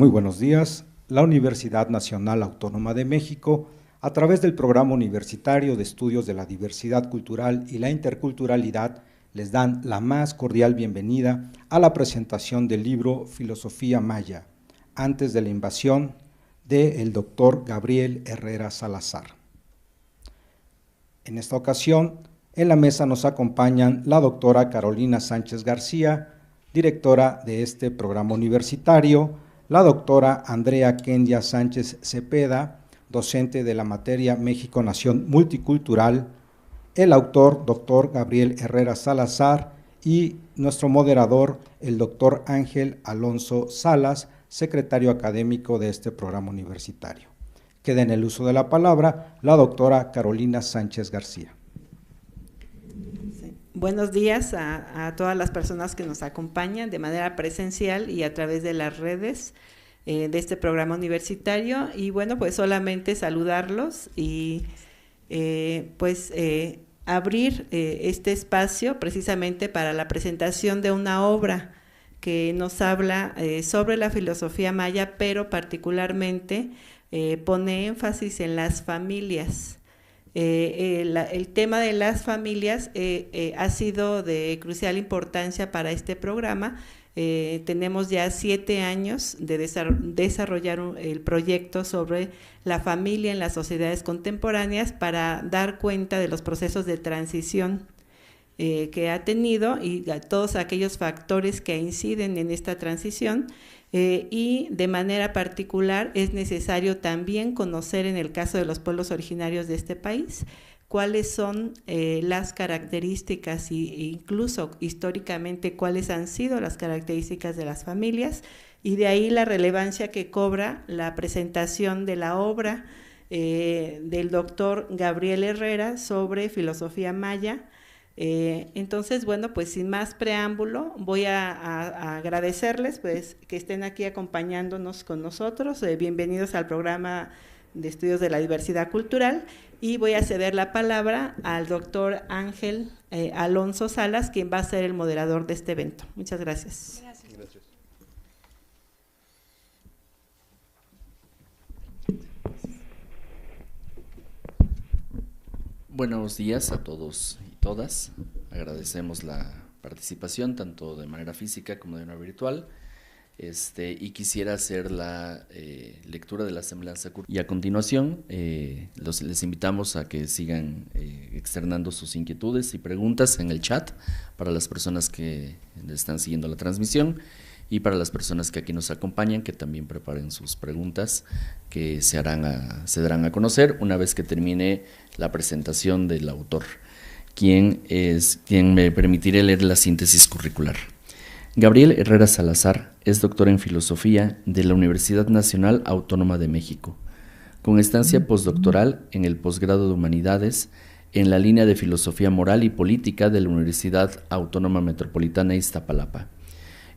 Muy buenos días. La Universidad Nacional Autónoma de México, a través del Programa Universitario de Estudios de la Diversidad Cultural y la Interculturalidad, les dan la más cordial bienvenida a la presentación del libro Filosofía Maya, antes de la invasión, del doctor Gabriel Herrera Salazar. En esta ocasión, en la mesa nos acompañan la doctora Carolina Sánchez García, directora de este programa universitario, la doctora Andrea Kendia Sánchez Cepeda, docente de la materia México-Nación Multicultural, el autor, doctor Gabriel Herrera Salazar, y nuestro moderador, el doctor Ángel Alonso Salas, secretario académico de este programa universitario. Queda en el uso de la palabra la doctora Carolina Sánchez García. Sí. Buenos días a todas las personas que nos acompañan de manera presencial y a través de las redes de este programa universitario. Y bueno, pues solamente saludarlos y abrir este espacio precisamente para la presentación de una obra que nos habla sobre la filosofía maya, pero particularmente pone énfasis en las familias. El tema de las familias ha sido de crucial importancia para este programa. Tenemos ya 7 años de desarrollar el proyecto sobre la familia en las sociedades contemporáneas para dar cuenta de los procesos de transición que ha tenido y todos aquellos factores que inciden en esta transición, y de manera particular es necesario también conocer, en el caso de los pueblos originarios de este país, cuáles son las características e incluso históricamente cuáles han sido las características de las familias, y de ahí la relevancia que cobra la presentación de la obra del doctor Gabriel Herrera sobre filosofía maya. Entonces, bueno, pues sin más preámbulo, voy a agradecerles pues que estén aquí acompañándonos con nosotros. Bienvenidos al programa de estudios de la diversidad cultural, y voy a ceder la palabra al doctor Ángel Alonso Salas, quien va a ser el moderador de este evento. Muchas gracias. Gracias. Buenos días a todos y todas. Agradecemos la participación tanto de manera física como de manera virtual. Y quisiera hacer la lectura de la semblanza curricular. Y a continuación les invitamos a que sigan externando sus inquietudes y preguntas en el chat para las personas que están siguiendo la transmisión, y para las personas que aquí nos acompañan, que también preparen sus preguntas que se darán a conocer una vez que termine la presentación del autor, quien me permitiré leer la síntesis curricular. Gabriel Herrera Salazar es doctor en Filosofía de la Universidad Nacional Autónoma de México, con estancia postdoctoral en el posgrado de Humanidades en la línea de Filosofía Moral y Política de la Universidad Autónoma Metropolitana Iztapalapa.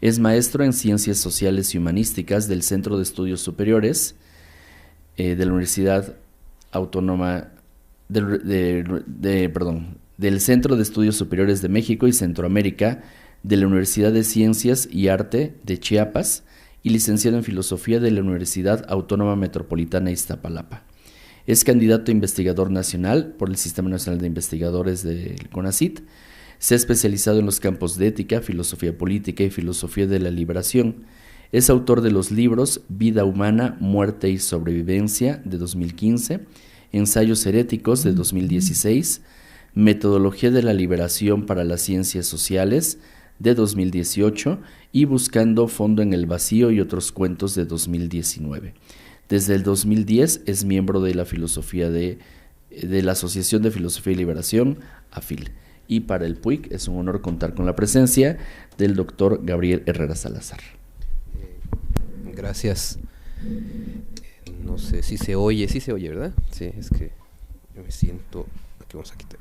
Es maestro en Ciencias Sociales y Humanísticas del Centro de Estudios Superiores de la Universidad Autónoma del Centro de Estudios Superiores de México y Centroamérica de la Universidad de Ciencias y Arte de Chiapas, y licenciado en Filosofía de la Universidad Autónoma Metropolitana Iztapalapa. Es candidato a investigador nacional por el Sistema Nacional de Investigadores del CONACYT. Se ha especializado en los campos de ética, filosofía política y filosofía de la liberación. Es autor de los libros Vida Humana, Muerte y Sobrevivencia, de 2015, Ensayos Heréticos, de 2016, Metodología de la Liberación para las Ciencias Sociales, de 2018, y Buscando Fondo en el Vacío y otros cuentos, de 2019. Desde el 2010 es miembro de la filosofía de la Asociación de Filosofía y Liberación, AFIL. Y para el PUIC es un honor contar con la presencia del doctor Gabriel Herrera Salazar. Gracias. No sé si se oye, ¿verdad? Sí, es que yo me siento... Aquí vamos a quitar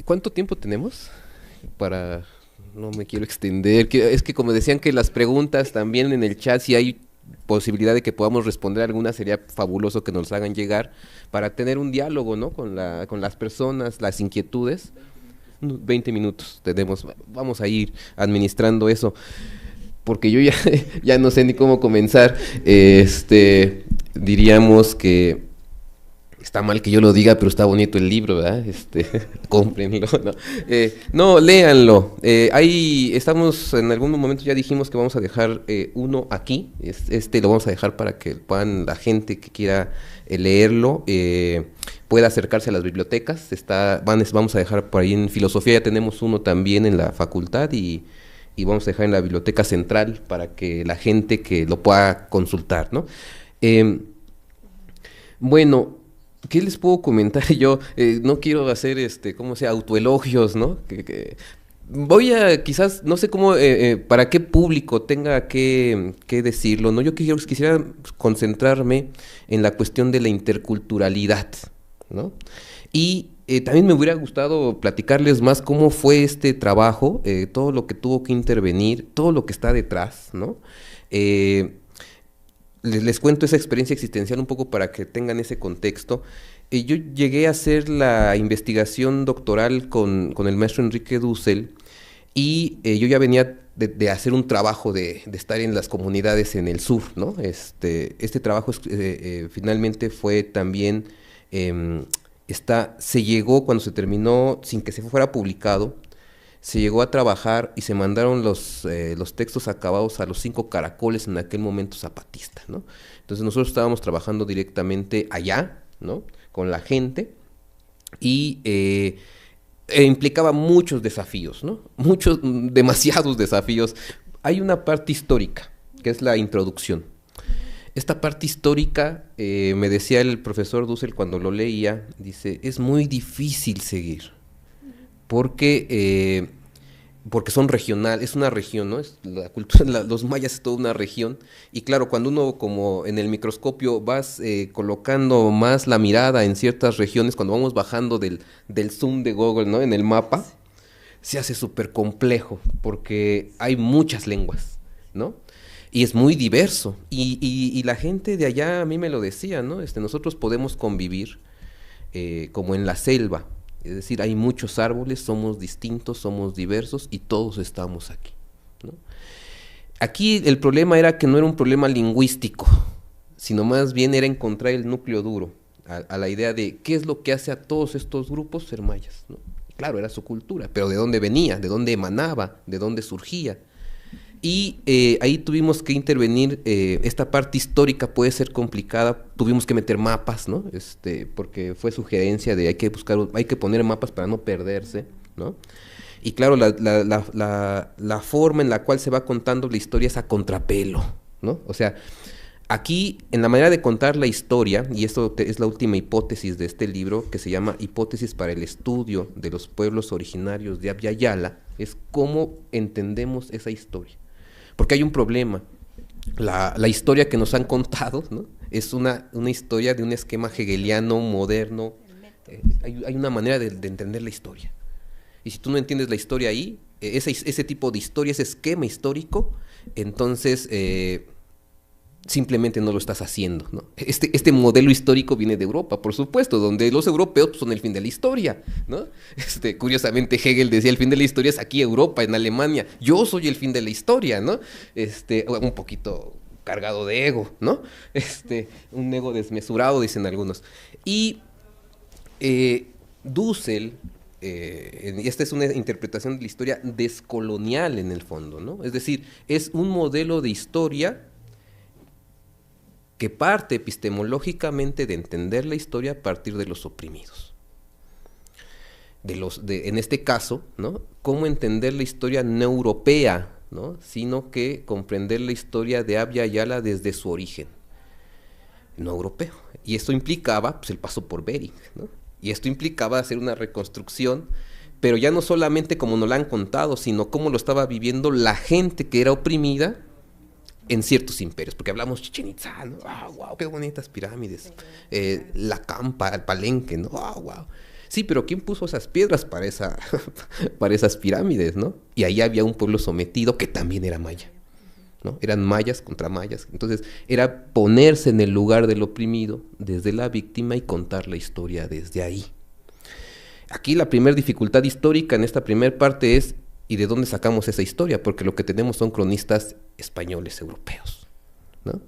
¿Cuánto tiempo tenemos? No me quiero extender. Es que como decían que las preguntas también en el chat, si hay posibilidad de que podamos responder algunas, sería fabuloso que nos hagan llegar para tener un diálogo, ¿no? con las personas, las inquietudes. 20 minutos tenemos, vamos a ir administrando eso. porque yo ya, ya no sé ni cómo comenzar. Diríamos que está mal que yo lo diga, pero está bonito el libro, ¿verdad? Cómprenlo, ¿no? No, léanlo. Ahí estamos, en algún momento ya dijimos que vamos a dejar uno aquí. Lo vamos a dejar para que puedan, la gente que quiera leerlo, pueda acercarse a las bibliotecas. Vamos a dejar por ahí en filosofía, ya tenemos uno también en la facultad y vamos a dejar en la biblioteca central para que la gente que lo pueda consultar, ¿no? Bueno, ¿qué les puedo comentar yo? No quiero hacer, autoelogios, ¿no? Voy a, quizás, no sé cómo, para qué público tenga que decirlo, ¿no? Yo quisiera concentrarme en la cuestión de la interculturalidad, ¿no? Y también me hubiera gustado platicarles más cómo fue este trabajo, todo lo que tuvo que intervenir, todo lo que está detrás, ¿no? Les cuento esa experiencia existencial un poco para que tengan ese contexto. Yo llegué a hacer la investigación doctoral con el maestro Enrique Dussel y yo ya venía de hacer un trabajo de estar en las comunidades en el sur, ¿no? Este trabajo finalmente fue también, se llegó cuando se terminó, sin que se fuera publicado, se llegó a trabajar y se mandaron los textos acabados a los 5 caracoles en aquel momento zapatista, ¿no? Entonces nosotros estábamos trabajando directamente allá, ¿no? Con la gente y implicaba muchos desafíos, ¿no? Demasiados desafíos. Hay una parte histórica, que es la introducción. Esta parte histórica, me decía el profesor Dussel cuando lo leía, dice, es muy difícil seguir. Porque son regional, es una región, ¿no? La cultura, los mayas es toda una región, y claro, cuando uno como en el microscopio vas colocando más la mirada en ciertas regiones, cuando vamos bajando del zoom de Google, ¿no? En el mapa, se hace súper complejo, porque hay muchas lenguas, ¿no? Y es muy diverso, y la gente de allá a mí me lo decía, ¿no? Nosotros podemos convivir como en la selva. Es decir, hay muchos árboles, somos distintos, somos diversos y todos estamos aquí, ¿no? Aquí el problema era que no era un problema lingüístico, sino más bien era encontrar el núcleo duro a la idea de qué es lo que hace a todos estos grupos ser mayas, ¿no? Claro, era su cultura, pero ¿de dónde venía? ¿De dónde emanaba? ¿De dónde surgía? Y ahí tuvimos que intervenir, esta parte histórica puede ser complicada, tuvimos que meter mapas, ¿no? Porque fue sugerencia de hay que poner mapas para no perderse, ¿no? Y claro, la forma en la cual se va contando la historia es a contrapelo, ¿no? O sea, aquí en la manera de contar la historia, y esto es la última hipótesis de este libro, que se llama Hipótesis para el estudio de los pueblos originarios de Abya Yala, es cómo entendemos esa historia. Porque hay un problema. La historia que nos han contado, ¿no? Es una historia de un esquema hegeliano, moderno. Hay una manera de entender la historia. Y si tú no entiendes la historia ahí, ese tipo de historia, ese esquema histórico, entonces simplemente no lo estás haciendo, ¿no? Este modelo histórico viene de Europa, por supuesto, donde los europeos son el fin de la historia, ¿no? Curiosamente Hegel decía el fin de la historia es aquí Europa, en Alemania. Yo soy el fin de la historia, ¿no? Un poquito cargado de ego, ¿no? Un ego desmesurado, dicen algunos. Y Dussel, esta es una interpretación de la historia descolonial en el fondo, ¿no? Es decir, es un modelo de historia que parte epistemológicamente de entender la historia a partir de los oprimidos. En este caso, ¿no? Cómo entender la historia no europea, ¿no? Sino que comprender la historia de Abya Yala desde su origen no europeo. Y esto implicaba pues, el paso por Bering, ¿no? Y esto implicaba hacer una reconstrucción, pero ya no solamente como nos la han contado, sino cómo lo estaba viviendo la gente que era oprimida en ciertos imperios, porque hablamos Chichén Itzá, ¿no? Wow, qué bonitas pirámides. La Campa, el Palenque, ¿no? Wow. Sí, pero ¿quién puso esas piedras para esas pirámides, ¿no? Y ahí había un pueblo sometido que también era maya, ¿no? Eran mayas contra mayas. Entonces, era ponerse en el lugar del oprimido desde la víctima y contar la historia desde ahí. Aquí la primera dificultad histórica en esta primera parte es ¿Y de dónde sacamos esa historia? Porque lo que tenemos son cronistas españoles, europeos, ¿no?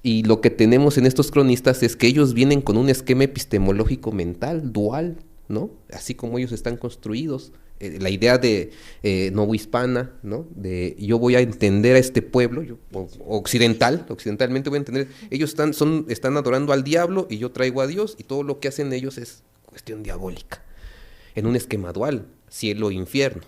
Y lo que tenemos en estos cronistas es que ellos vienen con un esquema epistemológico mental, dual, ¿no? Así como ellos están construidos. La idea de novohispana, ¿no? De yo voy a entender a este pueblo, occidentalmente voy a entender, ellos están adorando al diablo y yo traigo a Dios, y todo lo que hacen ellos es cuestión diabólica, en un esquema dual, cielo e infierno.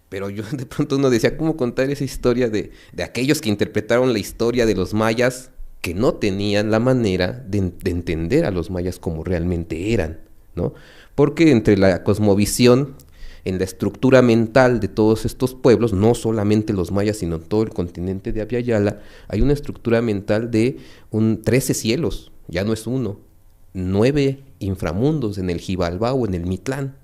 Pero yo de pronto uno decía, ¿cómo contar esa historia de aquellos que interpretaron la historia de los mayas, que no tenían la manera de entender a los mayas como realmente eran, ¿no? Porque entre la cosmovisión, en la estructura mental de todos estos pueblos, no solamente los mayas, sino todo el continente de Abya Yala, hay una estructura mental de 13 cielos, ya no es uno, 9 inframundos en el Xibalbá o en el Mitlán,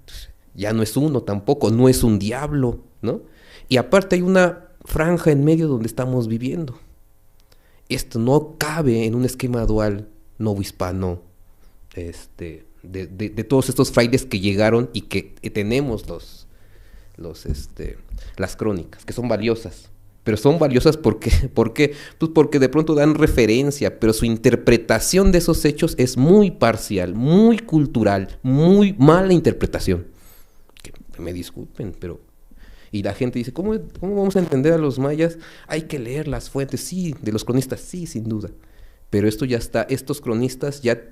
ya no es uno tampoco, no es un diablo, ¿no? Y aparte hay una franja en medio donde estamos viviendo. Esto no cabe en un esquema dual novohispano, de todos estos frailes que llegaron y que tenemos las crónicas, que son valiosas. Pero son valiosas ¿por qué? Pues porque de pronto dan referencia, pero su interpretación de esos hechos es muy parcial, muy cultural, muy mala interpretación. Que me disculpen, pero... Y la gente dice, ¿cómo vamos a entender a los mayas? Hay que leer las fuentes, sí, de los cronistas, sí, sin duda. Pero esto ya está, estos cronistas ya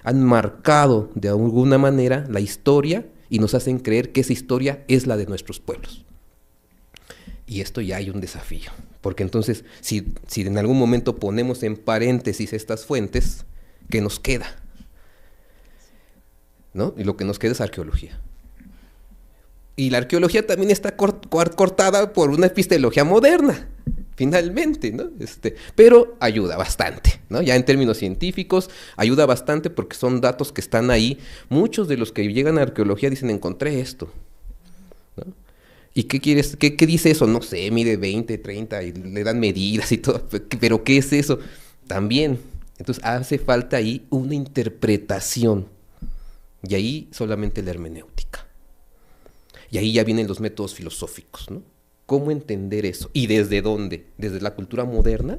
han marcado de alguna manera la historia y nos hacen creer que esa historia es la de nuestros pueblos. Y esto ya hay un desafío, porque entonces, si en algún momento ponemos en paréntesis estas fuentes, ¿qué nos queda? ¿No? Y lo que nos queda es arqueología. Y la arqueología también está cortada por una epistemología moderna, finalmente, ¿no? Pero ayuda bastante, ¿no? Ya en términos científicos, ayuda bastante porque son datos que están ahí. Muchos de los que llegan a arqueología dicen, encontré esto, ¿no? ¿Y qué quieres? ¿Qué dice eso? No sé, mide 20, 30, y le dan medidas y todo, pero ¿qué es eso? También, entonces hace falta ahí una interpretación, y ahí solamente la hermenéutica. Y ahí ya vienen los métodos filosóficos, ¿no? ¿Cómo entender eso? ¿Y desde dónde? ¿Desde la cultura moderna?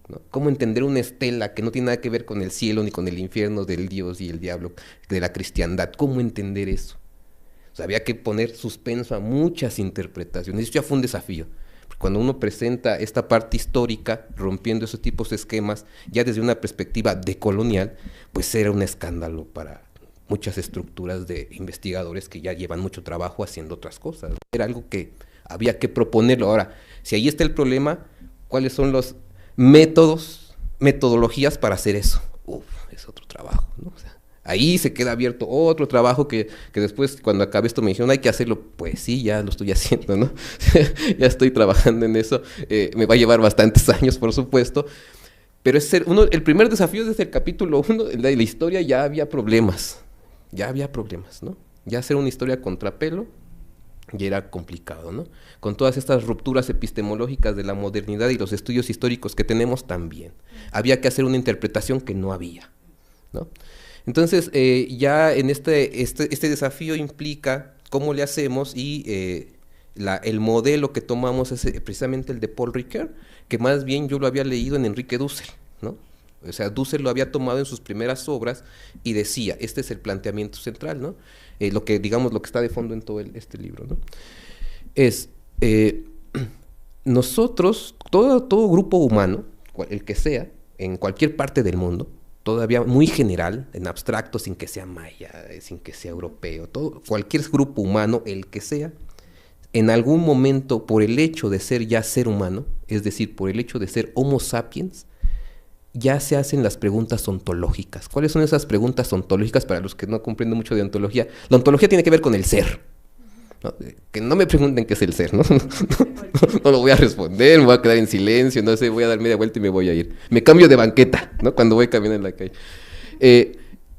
¿No? ¿Cómo entender una estela que no tiene nada que ver con el cielo ni con el infierno del Dios y el diablo, de la cristiandad? ¿Cómo entender eso? O sea, había que poner suspenso a muchas interpretaciones. Eso ya fue un desafío. Porque cuando uno presenta esta parte histórica, rompiendo esos tipos de esquemas, ya desde una perspectiva decolonial, pues era un escándalo para muchas estructuras de investigadores que ya llevan mucho trabajo haciendo otras cosas. Era algo que había que proponerlo. Ahora, si ahí está el problema, ¿cuáles son los metodologías para hacer eso? Es otro trabajo, ¿no? O sea, ahí se queda abierto otro trabajo que después, cuando acabe esto, me dijeron, hay que hacerlo. Pues sí, ya lo estoy haciendo, ¿no? Ya estoy trabajando en eso. Me va a llevar bastantes años, por supuesto. Pero el primer desafío desde el capítulo 1 de la historia ya había problemas. ¿No? Ya hacer una historia contrapelo ya era complicado, ¿no? Con todas estas rupturas epistemológicas de la modernidad y los estudios históricos que tenemos también. Había que hacer una interpretación que no había, ¿no? Entonces, ya en este desafío implica cómo le hacemos y el modelo que tomamos es precisamente el de Paul Ricoeur, que más bien yo lo había leído en Enrique Dussel, ¿no? O sea, Dussel lo había tomado en sus primeras obras y decía, este es el planteamiento central, ¿no? Lo que está de fondo en todo este libro, ¿no? Es, nosotros, todo grupo humano, el que sea, en cualquier parte del mundo, todavía muy general, en abstracto, sin que sea maya, sin que sea europeo, cualquier grupo humano, el que sea, en algún momento, por el hecho de ser ya ser humano, es decir, por el hecho de ser Homo sapiens, ya se hacen las preguntas ontológicas. ¿Cuáles son esas preguntas ontológicas para los que no comprenden mucho de ontología? La ontología tiene que ver con el ser, ¿no? Que no me pregunten qué es el ser, ¿no? No lo voy a responder, me voy a quedar en silencio, no sé, voy a dar media vuelta y me voy a ir. Me cambio de banqueta, ¿no? Cuando voy caminando en la calle.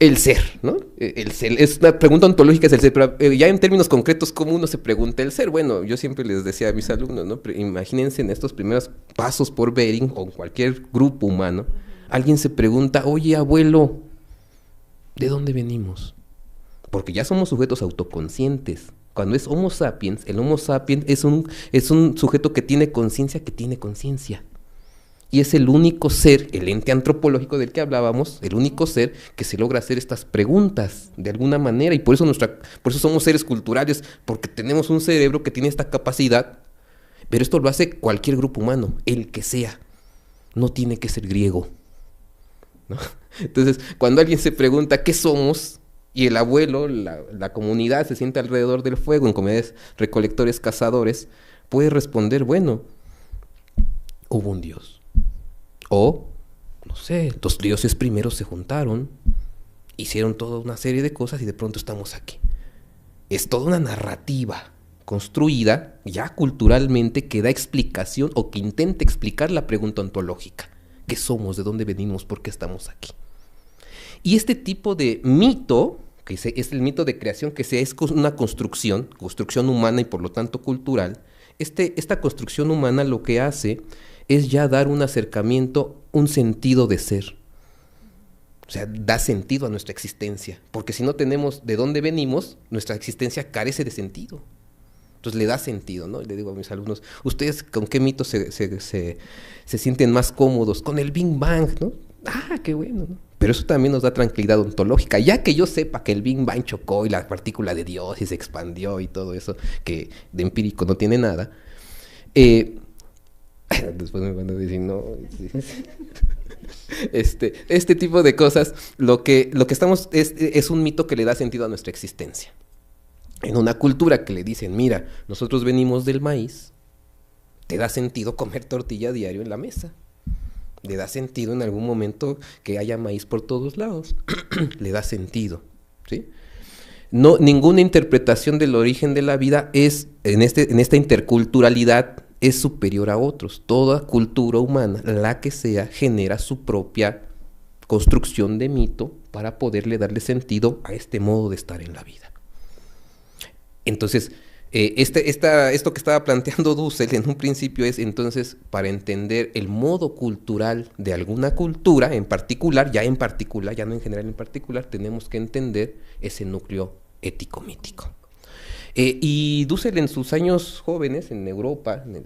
El ser, ¿no? El ser, es una pregunta ontológica, es el ser, pero ya en términos concretos, ¿cómo uno se pregunta el ser? Bueno, yo siempre les decía a mis alumnos, ¿no? Imagínense en estos primeros pasos por Bering o en cualquier grupo humano, alguien se pregunta, oye, abuelo, ¿de dónde venimos? Porque ya somos sujetos autoconscientes, Cuando es Homo sapiens, el Homo sapiens es un sujeto que tiene conciencia, y es el único ser, el ente antropológico del que hablábamos, el único ser que se logra hacer estas preguntas de alguna manera, y por eso somos seres culturales, porque tenemos un cerebro que tiene esta capacidad, pero esto lo hace cualquier grupo humano, el que sea, no tiene que ser griego, ¿no? Entonces, cuando alguien se pregunta ¿qué somos? Y el abuelo, la comunidad se siente alrededor del fuego, en comunidades recolectores, cazadores, puede responder, bueno, hubo un Dios. O, no sé, los dioses primeros se juntaron, hicieron toda una serie de cosas y de pronto estamos aquí. Es toda una narrativa construida ya culturalmente que da explicación o que intenta explicar la pregunta ontológica. ¿Qué somos? ¿De dónde venimos? ¿Por qué estamos aquí? Y este tipo de mito, que es el mito de creación, que es una construcción humana y por lo tanto cultural, esta construcción humana lo que hace es ya dar un acercamiento, un sentido de ser. O sea, da sentido a nuestra existencia, porque si no tenemos de dónde venimos, nuestra existencia carece de sentido. Entonces le da sentido, ¿no? Y le digo a mis alumnos, ¿ustedes con qué mito se sienten más cómodos? Con el Big Bang, ¿no? Ah, qué bueno, ¿no? Pero eso también nos da tranquilidad ontológica. Ya que yo sepa que el Big Bang chocó y la partícula de Dios y se expandió y todo eso, que de empírico no tiene nada, después me van a decir, no. Este tipo de cosas, lo que estamos es un mito que le da sentido a nuestra existencia. En una cultura que le dicen, mira, nosotros venimos del maíz, te da sentido comer tortilla diario en la mesa. Le da sentido en algún momento que haya maíz por todos lados. Le da sentido, ¿sí? No, ninguna interpretación del origen de la vida es, en esta interculturalidad, es superior a otros. Toda cultura humana, la que sea, genera su propia construcción de mito para poderle darle sentido a este modo de estar en la vida. Entonces, esto que estaba planteando Dussel en un principio es, entonces, para entender el modo cultural de alguna cultura en particular, ya no en general, en particular, tenemos que entender ese núcleo ético-mítico. Y Dussel en sus años jóvenes, en Europa, en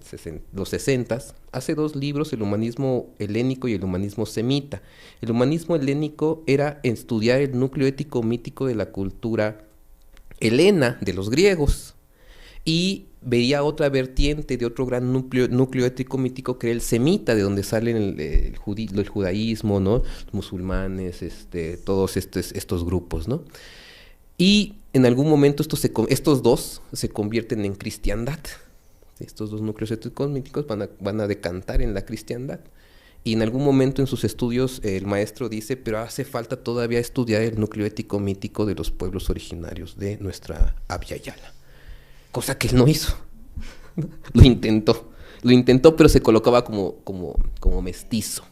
los 60s, hace 2 libros, el humanismo helénico y el humanismo semita. El humanismo helénico era estudiar el núcleo ético-mítico de la cultura helena, de los griegos, y veía otra vertiente de otro gran núcleo ético-mítico que era el semita, de donde salen el judaísmo, ¿no? Los musulmanes, todos estos grupos, ¿no? Y en algún momento estos dos se convierten en cristiandad. Estos 2 núcleos ético-míticos van a decantar en la cristiandad. Y en algún momento en sus estudios el maestro dice, pero hace falta todavía estudiar el núcleo ético-mítico de los pueblos originarios de nuestra Abya Yala. Cosa que él no hizo. Lo intentó, pero se colocaba como mestizo.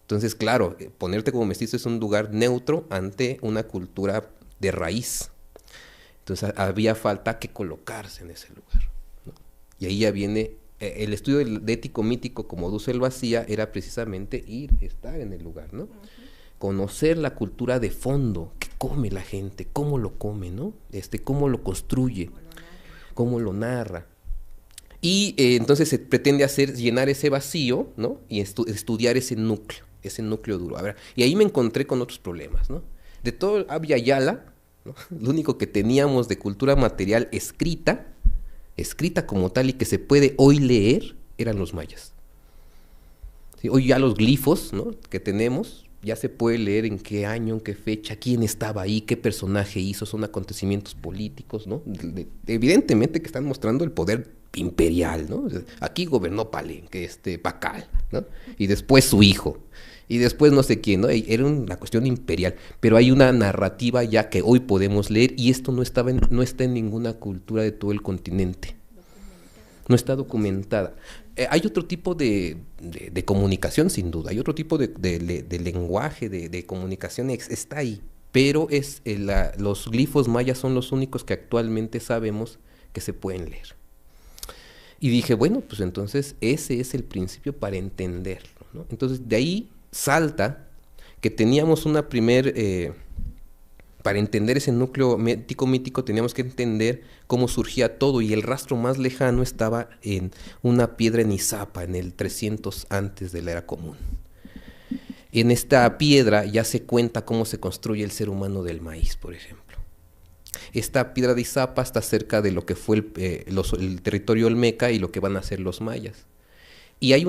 Entonces, claro, ponerte como mestizo es un lugar neutro ante una cultura de raíz. Entonces había falta que colocarse en ese lugar, ¿no? Y ahí ya viene el estudio de ético-mítico, como Dussel lo hacía, era precisamente estar en el lugar, ¿no? Conocer la cultura de fondo, qué come la gente, cómo lo come, ¿no? Cómo lo construye, cómo lo narra. Y entonces se pretende llenar ese vacío, ¿no? Y estudiar ese núcleo duro. A ver, y ahí me encontré con otros problemas, ¿no? De todo Abya Yala, ¿no? Lo único que teníamos de cultura material escrita como tal y que se puede hoy leer, eran los mayas. ¿Sí? Hoy ya los glifos, ¿no? que tenemos, ya se puede leer en qué año, en qué fecha, quién estaba ahí, qué personaje hizo, son acontecimientos políticos, ¿no? Evidentemente que están mostrando el poder imperial, ¿no? Aquí gobernó Palenque, Pacal, ¿no? Y después su hijo, y después no sé quién, ¿no? Era una cuestión imperial, pero hay una narrativa ya que hoy podemos leer, y esto no está en ninguna cultura de todo el continente. No está documentada. Hay otro tipo de comunicación, sin duda, hay otro tipo de lenguaje, de comunicación, está ahí, pero los glifos mayas son los únicos que actualmente sabemos que se pueden leer. Y dije, bueno, pues entonces ese es el principio para entenderlo, ¿no? Entonces de ahí salta que teníamos una primer Para entender ese núcleo mítico teníamos que entender cómo surgía todo, y el rastro más lejano estaba en una piedra en Izapa, en el 300 antes de la era común. En esta piedra ya se cuenta cómo se construye el ser humano del maíz, por ejemplo. Esta piedra de Izapa está cerca de lo que fue el territorio olmeca y lo que van a ser los mayas. Y hay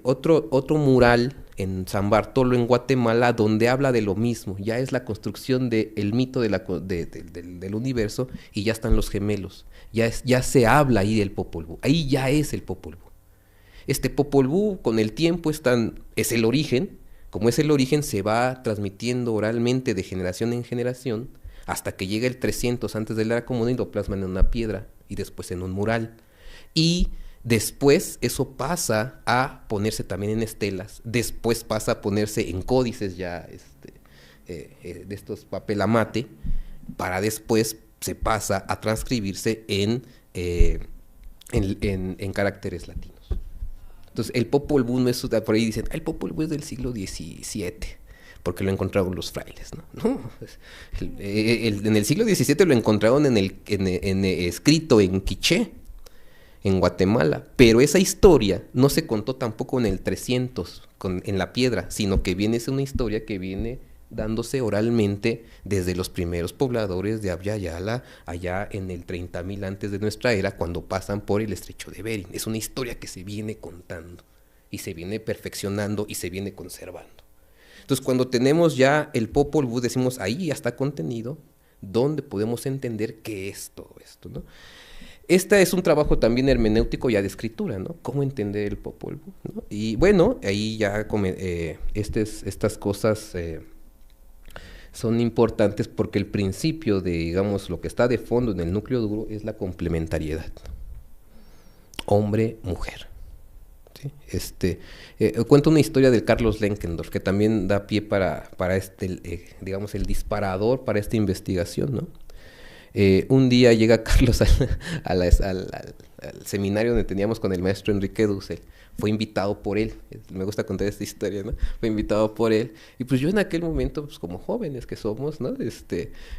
otro mural en San Bartolo, en Guatemala, donde habla de lo mismo. Ya es la construcción del mito del universo, y ya están los gemelos. Ya se habla ahí del Popol Vuh. Ahí ya es el Popol Vuh. Este Popol Vuh, con el tiempo, es el origen. Como es el origen, se va transmitiendo oralmente de generación en generación, hasta que llega el 300 antes de la era común y lo plasman en una piedra, y después en un mural. Y después eso pasa a ponerse también en estelas, después pasa a ponerse en códices ya de estos papel amate, para después se pasa a transcribirse en caracteres latinos. Entonces el Popol Vuh no es, por ahí dicen, el Popol Vuh es del siglo XVII, porque lo encontraron los frailes, ¿no? En el siglo XVII lo encontraron escrito en quiché, en Guatemala, pero esa historia no se contó tampoco en el 300 en la piedra, sino que es una historia que viene dándose oralmente desde los primeros pobladores de Abya Yala, allá en el 30.000 antes de nuestra era, cuando pasan por el estrecho de Bering. Es una historia que se viene contando y se viene perfeccionando y se viene conservando. Entonces, cuando tenemos ya el Popol Vuh, decimos, ahí ya está contenido, donde podemos entender qué es todo esto, ¿no? Este es un trabajo también hermenéutico ya de escritura, ¿no? Cómo entender el Popol Vuh, ¿no? Y bueno, ahí ya estas cosas son importantes, porque el principio de, digamos, lo que está de fondo en el núcleo duro es la complementariedad. Hombre-mujer. ¿Sí? Cuento una historia del Carlos Lenkendorf, que también da pie para digamos, el disparador para esta investigación, ¿no? Un día llega Carlos al seminario donde teníamos con el maestro Enrique Dussel. Fue invitado por él, me gusta contar esta historia, ¿no? Fue invitado por él, y pues yo en aquel momento, pues como jóvenes que somos, ¿no?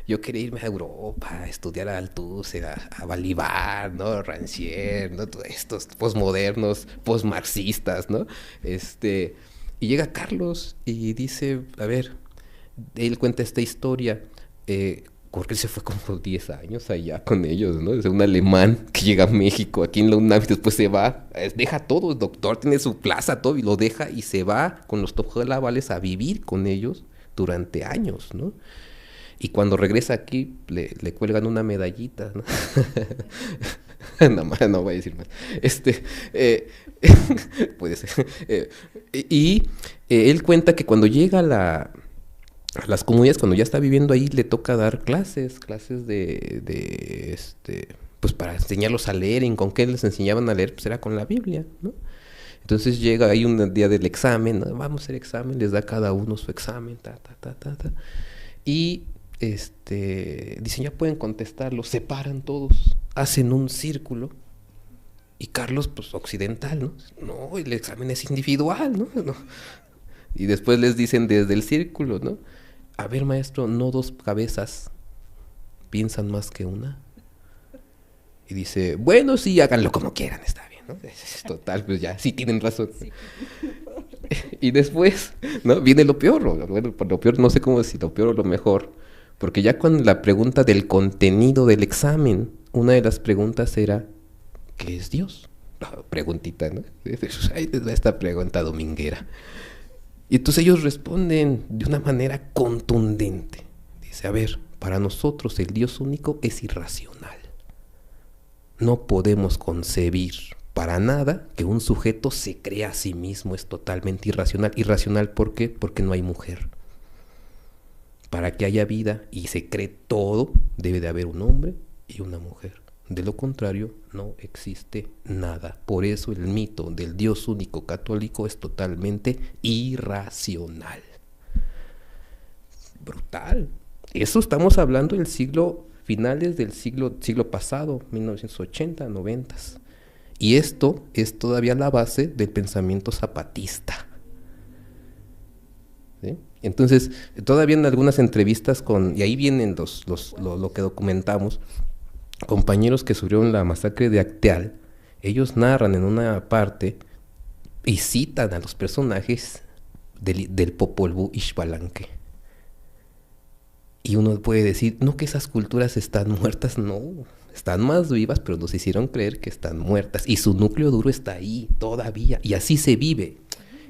Yo quería irme a Europa, a estudiar a Althusser, a Balibar, ¿no? Rancière, ¿no? Todos estos posmodernos, posmarxistas, ¿no? Y llega Carlos y dice, a ver, él cuenta esta historia, porque él se fue como 10 años allá con ellos, ¿no? Es un alemán que llega a México, aquí en la UNAM, y después se va, deja todo, el doctor tiene su plaza, todo, y lo deja, y se va con los tojolabales a vivir con ellos durante años, ¿no? Y cuando regresa aquí, le cuelgan una medallita, ¿no? No voy a decir más. Puede ser. Él cuenta que cuando llega a las comunidades, cuando ya está viviendo ahí, le toca dar clases pues para enseñarlos a leer. ¿Y con qué les enseñaban a leer? Pues era con la Biblia, ¿no? Entonces llega ahí un día del examen, ¿no? Vamos a hacer examen, les da cada uno su examen, y dicen, ya pueden contestar, los separan todos, hacen un círculo, y Carlos, pues occidental, ¿no? No, el examen es individual, ¿no? Y después les dicen desde el círculo, ¿no? A ver, maestro, no dos cabezas piensan más que una. Y dice, bueno, sí, háganlo como quieran, está bien, ¿no? Total, pues ya, sí tienen razón. Sí. Y después, ¿no? Viene lo peor, bueno, por lo peor, no sé cómo decir, lo peor o lo mejor, porque ya cuando la pregunta del contenido del examen, una de las preguntas era, ¿qué es Dios? Preguntita, ¿no? Ahí les va esta pregunta dominguera. Y entonces ellos responden de una manera contundente. Dice, a ver, para nosotros el Dios único es irracional. No podemos concebir para nada que un sujeto se crea a sí mismo, es totalmente irracional. ¿Irracional por qué? Porque no hay mujer. Para que haya vida y se cree todo, debe de haber un hombre y una mujer. De lo contrario, no existe nada. Por eso el mito del Dios único católico es totalmente irracional. Brutal. Eso estamos hablando del finales del siglo pasado, 1980, 90. Y esto es todavía la base del pensamiento zapatista. ¿Sí? Entonces, todavía en algunas entrevistas y ahí vienen lo que documentamos, compañeros que sufrieron la masacre de Acteal, ellos narran en una parte y citan a los personajes del Popol Vuh Xbalanque. Y uno puede decir, no que esas culturas están muertas, no, están más vivas, pero nos hicieron creer que están muertas. Y su núcleo duro está ahí todavía, y así se vive.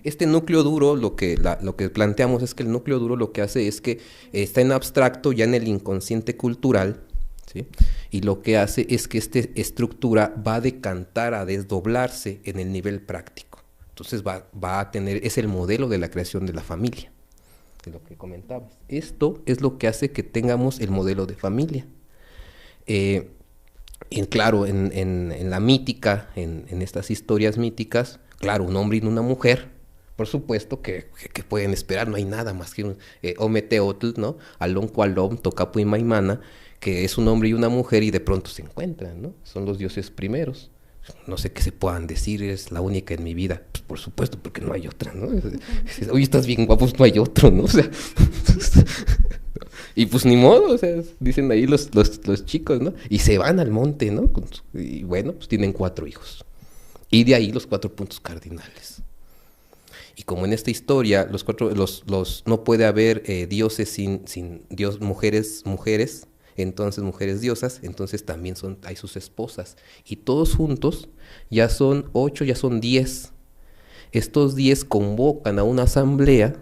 Este núcleo duro, lo que planteamos es que el núcleo duro lo que hace es que está en abstracto, ya en el inconsciente cultural, ¿sí? Y lo que hace es que esta estructura va a decantar, a desdoblarse en el nivel práctico. Entonces va a tener, es el modelo de la creación de la familia, de lo que comentabas. Esto es lo que hace que tengamos el modelo de familia. Claro, en la mítica, en estas historias míticas, claro, un hombre y una mujer, por supuesto que pueden esperar, no hay nada más que un Ometeotl, ¿no? Alon Cualom, Tocapu y Maimana, que es un hombre y una mujer y de pronto se encuentran, ¿no? Son los dioses primeros. No sé qué se puedan decir, es la única en mi vida. Pues por supuesto, porque no hay otra, ¿no? Oye, estás bien guapo, pues no hay otro, ¿no? O sea, y pues ni modo, o sea, dicen ahí los chicos, ¿no? Y se van al monte, ¿no? Y bueno, pues tienen 4 hijos. Y de ahí los 4 puntos cardinales. Y como en esta historia, no puede haber dioses sin dios, mujeres, entonces mujeres diosas, entonces también hay sus esposas. Y todos juntos ya son 8, ya son 10. Estos 10 convocan a una asamblea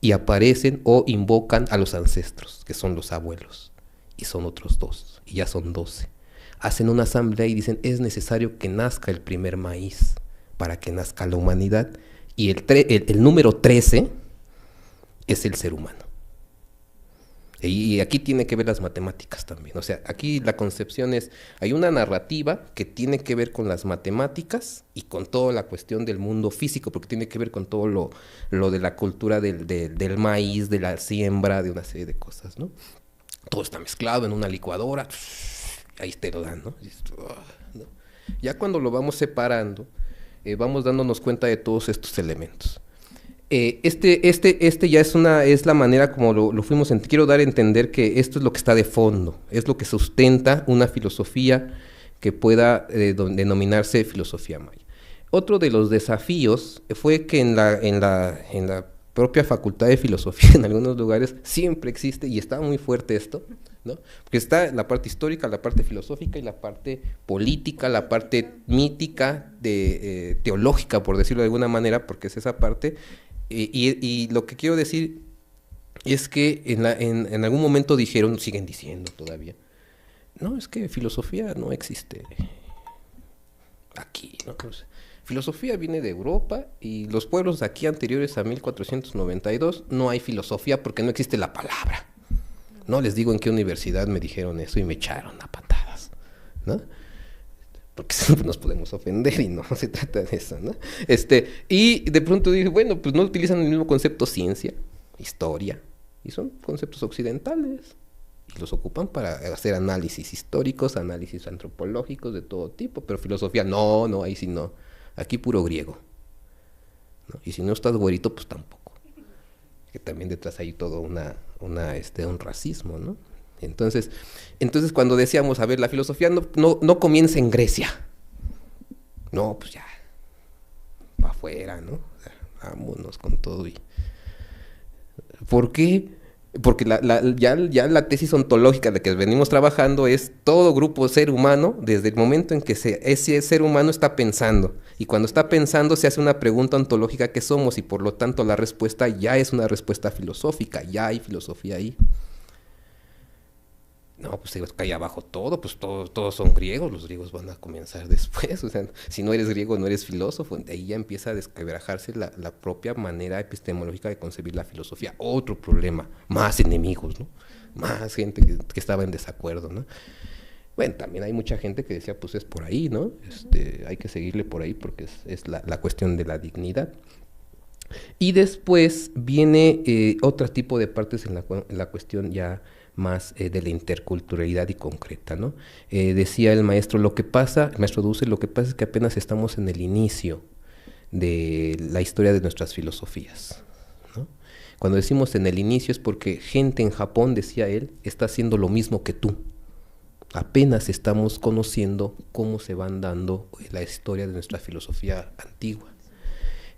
y aparecen o invocan a los ancestros, que son los abuelos. Y son otros 2, y ya son 12. Hacen una asamblea y dicen, es necesario que nazca el primer maíz para que nazca la humanidad. Y el número 13 es el ser humano. Y aquí tiene que ver las matemáticas también. O sea, aquí la concepción es, hay una narrativa que tiene que ver con las matemáticas y con toda la cuestión del mundo físico, porque tiene que ver con todo lo de la cultura del maíz, de la siembra, de una serie de cosas, ¿no? Todo está mezclado en una licuadora, ahí te lo dan, ¿no? Ya cuando lo vamos separando, vamos dándonos cuenta de todos estos elementos. Ya es la manera como lo fuimos. Quiero dar a entender que esto es lo que está de fondo, es lo que sustenta una filosofía que pueda denominarse filosofía maya. Otro de los desafíos fue que en la propia facultad de filosofía, en algunos lugares, siempre existe, y está muy fuerte esto, ¿no? Porque está la parte histórica, la parte filosófica y la parte política, la parte mítica, teológica, por decirlo de alguna manera, porque es esa parte. Y lo que quiero decir es que en algún momento dijeron, siguen diciendo todavía, no, es que filosofía no existe aquí, ¿no? Pues, filosofía viene de Europa y los pueblos de aquí anteriores a 1492 no hay filosofía porque no existe la palabra. No les digo en qué universidad me dijeron eso y me echaron a patadas, ¿no? Porque nos podemos ofender y no se trata de eso, ¿no? Y de pronto dije, bueno, pues no utilizan el mismo concepto ciencia, historia, y son conceptos occidentales, y los ocupan para hacer análisis históricos, análisis antropológicos de todo tipo, pero filosofía, no, ahí sí no, aquí puro griego, ¿no? Y si no estás güerito, pues tampoco, que también detrás hay todo un racismo, ¿no? Entonces cuando decíamos, a ver, la filosofía no comienza en Grecia. No, pues ya, para afuera, ¿no? O sea, vámonos con todo. ¿Por qué? Porque ya la tesis ontológica de que venimos trabajando es todo grupo ser humano, desde el momento en que ese ser humano está pensando. Y cuando está pensando se hace una pregunta ontológica, ¿qué somos? Y por lo tanto la respuesta ya es una respuesta filosófica, ya hay filosofía ahí. No, pues cae abajo todo, pues todos son griegos, los griegos van a comenzar después, o sea, si no eres griego no eres filósofo, de ahí ya empieza a desquebrajarse la propia manera epistemológica de concebir la filosofía, otro problema, más enemigos, ¿no? Más gente que estaba en desacuerdo, ¿no? Bueno, también hay mucha gente que decía, pues es por ahí, ¿no? Hay que seguirle por ahí porque es la cuestión de la dignidad. Y después viene otro tipo de partes en la cuestión ya más de la interculturalidad y concreta, ¿no? Decía el maestro Dussel, lo que pasa es que apenas estamos en el inicio de la historia de nuestras filosofías, ¿no? Cuando decimos en el inicio es porque gente en Japón, decía él, está haciendo lo mismo que tú. Apenas estamos conociendo cómo se van dando la historia de nuestra filosofía antigua.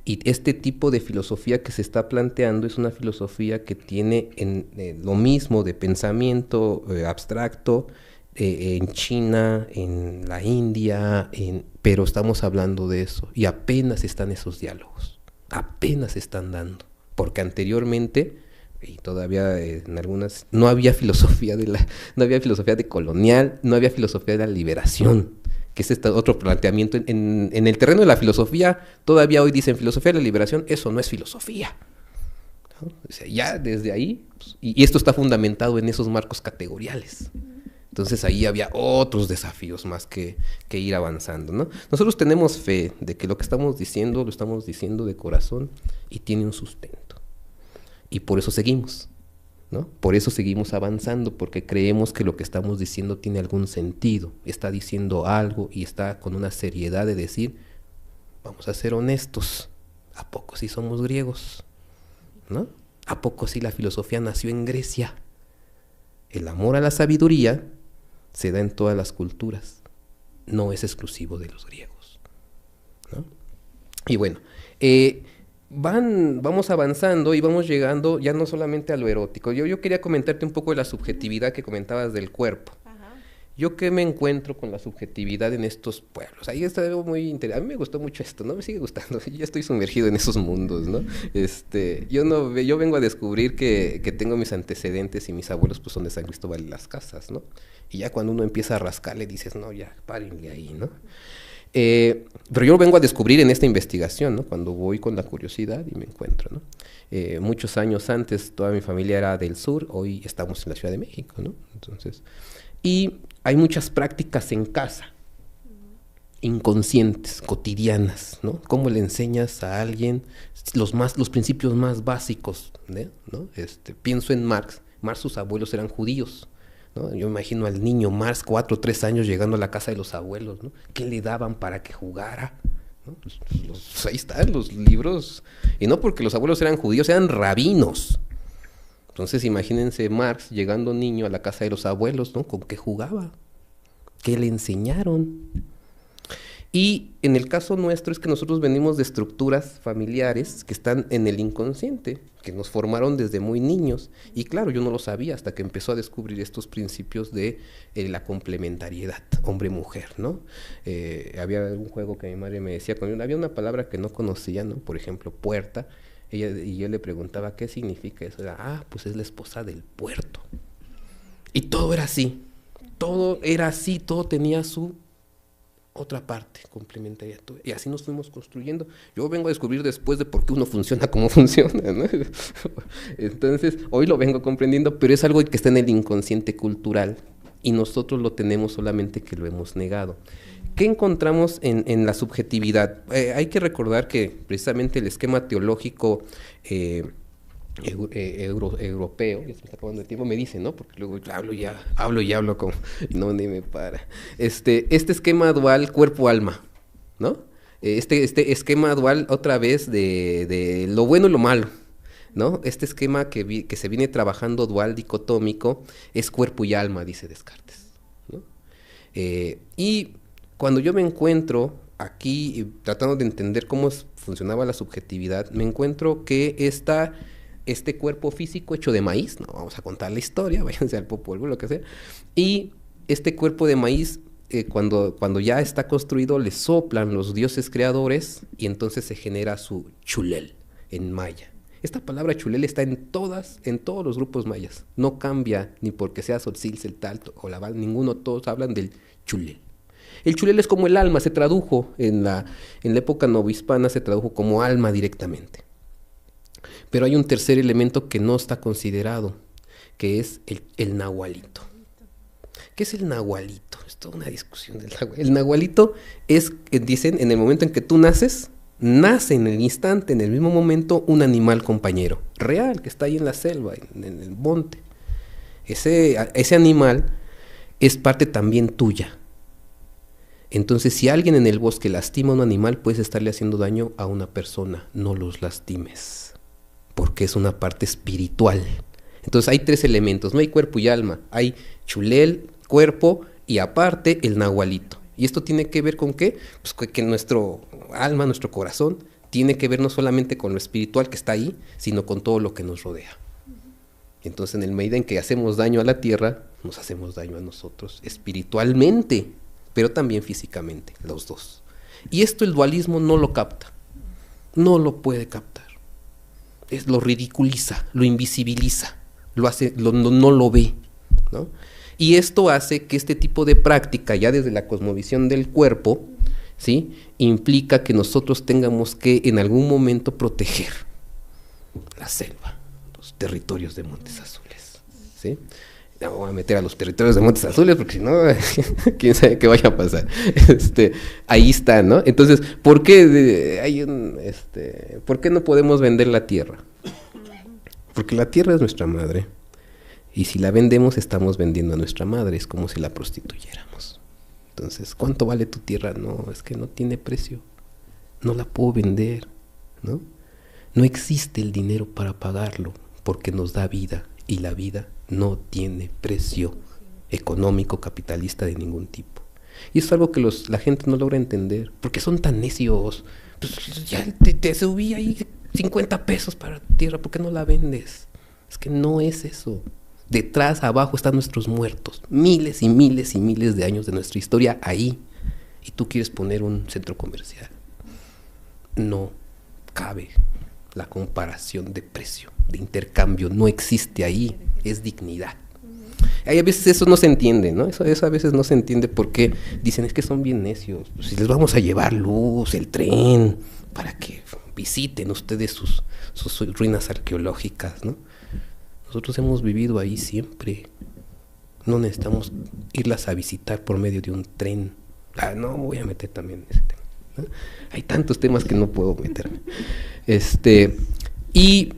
Y este tipo de filosofía que se está planteando es una filosofía que tiene lo mismo de pensamiento abstracto en China, en la India, pero estamos hablando de eso. Y apenas están esos diálogos, apenas se están dando. Porque anteriormente, y todavía en algunas, no había filosofía no había filosofía de colonial, no había filosofía de la liberación, que es este otro planteamiento. En el terreno de la filosofía, todavía hoy dicen filosofía de la liberación, eso no es filosofía, ¿no? O sea, ya desde ahí, pues, y esto está fundamentado en esos marcos categoriales. Entonces ahí había otros desafíos más que ir avanzando, ¿no? Nosotros tenemos fe de que lo que estamos diciendo, lo estamos diciendo de corazón y tiene un sustento. Y por eso seguimos, ¿no? Por eso seguimos avanzando, porque creemos que lo que estamos diciendo tiene algún sentido, está diciendo algo y está con una seriedad de decir, vamos a ser honestos, ¿a poco sí somos griegos? ¿No? ¿A poco sí la filosofía nació en Grecia? El amor a la sabiduría se da en todas las culturas, no es exclusivo de los griegos, ¿no? Y bueno, vamos avanzando y vamos llegando ya no solamente a lo erótico. Yo quería comentarte un poco de la subjetividad que comentabas del cuerpo. Ajá. Yo que me encuentro con la subjetividad en estos pueblos. Ahí está algo muy interesante. A mí me gustó mucho esto, ¿no? Me sigue gustando. Yo ya estoy sumergido en esos mundos, ¿no? Yo vengo a descubrir que tengo mis antecedentes y mis abuelos pues son de San Cristóbal de las Casas, ¿no? Y ya cuando uno empieza a rascarle dices, no, ya, párenle ahí, ¿no? Pero yo lo vengo a descubrir en esta investigación, ¿no? Cuando voy con la curiosidad y me encuentro, ¿no? Muchos años antes toda mi familia era del sur, hoy estamos en la Ciudad de México, ¿no? Entonces, y hay muchas prácticas en casa, inconscientes, cotidianas, ¿no? ¿Cómo le enseñas a alguien los principios más básicos, ¿no? Pienso en Marx. Sus abuelos eran judíos, ¿no? Yo imagino al niño Marx, 4 o 3 años, llegando a la casa de los abuelos, ¿no? ¿Qué le daban para que jugara? ¿No? Pues ahí están los libros. Y no porque los abuelos eran judíos, eran rabinos. Entonces imagínense Marx llegando niño a la casa de los abuelos, ¿no? ¿Con qué jugaba? ¿Qué le enseñaron? Y en el caso nuestro es que nosotros venimos de estructuras familiares que están en el inconsciente, que nos formaron desde muy niños. Y claro, yo no lo sabía hasta que empezó a descubrir estos principios de la complementariedad, hombre-mujer, ¿no? Había un juego que mi madre me decía, había una palabra que no conocía, ¿no? Por ejemplo, puerta. Y yo le preguntaba, ¿qué significa eso? Era, pues es la esposa del puerto. Y todo era así, todo tenía su otra parte complementaria, y así nos fuimos construyendo. Yo vengo a descubrir después de por qué uno funciona como funciona, ¿no? Entonces, hoy lo vengo comprendiendo, pero es algo que está en el inconsciente cultural y nosotros lo tenemos, solamente que lo hemos negado. ¿Qué encontramos en la subjetividad? Hay que recordar que precisamente el esquema teológico europeo, ya se me está acabando el tiempo, me dice, ¿no? Porque luego hablo y hablo como, no, ni me para. Este esquema dual cuerpo-alma, ¿no? Este esquema dual otra vez de lo bueno y lo malo, ¿no? Este esquema que se viene trabajando dual dicotómico es cuerpo y alma, dice Descartes, ¿no? Y cuando yo me encuentro aquí tratando de entender cómo funcionaba la subjetividad, me encuentro que este cuerpo físico hecho de maíz, no vamos a contar la historia, váyanse al Popol Vuh, lo que sea, y este cuerpo de maíz, cuando ya está construido, le soplan los dioses creadores y entonces se genera su chulel en maya. Esta palabra chulel está en todos los grupos mayas, no cambia ni porque sea Tzotzil, o Labal, ninguno, todos hablan del chulel. El chulel es como el alma, se tradujo en la época novohispana, se tradujo como alma directamente. Pero hay un tercer elemento que no está considerado, que es el nahualito. ¿Qué es el nahualito? Es toda una discusión del nahualito. El nahualito es, dicen, en el momento en que tú naces, nace en el instante, en el mismo momento, un animal compañero, real, que está ahí en la selva, en el monte. Ese animal es parte también tuya. Entonces, si alguien en el bosque lastima a un animal, puedes estarle haciendo daño a una persona. No los lastimes. porque es una parte espiritual. Entonces hay 3 elementos, no hay cuerpo y alma, hay chulel, cuerpo y aparte el nahualito. ¿Y esto tiene que ver con qué? Pues que nuestro alma, nuestro corazón, tiene que ver no solamente con lo espiritual que está ahí, sino con todo lo que nos rodea. Entonces, en la medida en que hacemos daño a la tierra, nos hacemos daño a nosotros espiritualmente, pero también físicamente, los dos. Y esto el dualismo no lo capta, no lo puede captar. Lo ridiculiza, lo invisibiliza, no lo ve, ¿no? Y esto hace que este tipo de práctica, ya desde la cosmovisión del cuerpo, ¿sí?, implica que nosotros tengamos que en algún momento proteger la selva, los territorios de Montes Azules, ¿sí? No voy a meter a los territorios de Montes Azules porque si no, quién sabe qué vaya a pasar. Ahí está, ¿no? Entonces, ¿por qué ¿por qué no podemos vender la tierra? Porque la tierra es nuestra madre. Y si la vendemos, estamos vendiendo a nuestra madre, es como si la prostituyéramos. Entonces, ¿cuánto vale tu tierra? No, es que no tiene precio, no la puedo vender, ¿no? No existe el dinero para pagarlo, porque nos da vida, y la vida no tiene precio económico, capitalista de ningún tipo. Y es algo que la gente no logra entender, porque son tan necios. Pues ya te subí ahí 50 pesos para tu tierra, ¿por qué no la vendes? Es que no es eso. Detrás, abajo están nuestros muertos, miles y miles y miles de años de nuestra historia ahí, y tú quieres poner un centro comercial. No cabe la comparación de precio, de intercambio, no existe ahí, es dignidad. Hay a veces eso no se entiende, ¿no? Eso a veces no se entiende porque dicen, es que son bien necios, pues si les vamos a llevar luz, el tren, para que visiten ustedes sus ruinas arqueológicas, ¿no? Nosotros hemos vivido ahí siempre. No necesitamos irlas a visitar por medio de un tren. No voy a meter también ese tema, ¿no? Hay tantos temas que no puedo meterme. Y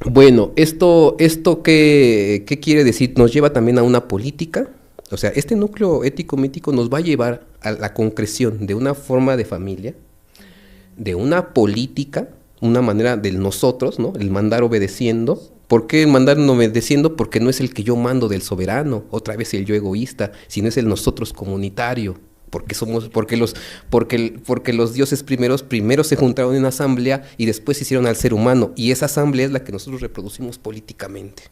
bueno, esto ¿qué quiere decir? Nos lleva también a una política. O sea, este núcleo ético-mítico nos va a llevar a la concreción de una forma de familia, de una política, una manera del nosotros, ¿no? El mandar obedeciendo. ¿Por qué el mandar obedeciendo? Porque no es el que yo mando del soberano, otra vez el yo egoísta, sino es el nosotros comunitario, porque los dioses primero se juntaron en una asamblea y después se hicieron al ser humano, y esa asamblea es la que nosotros reproducimos políticamente,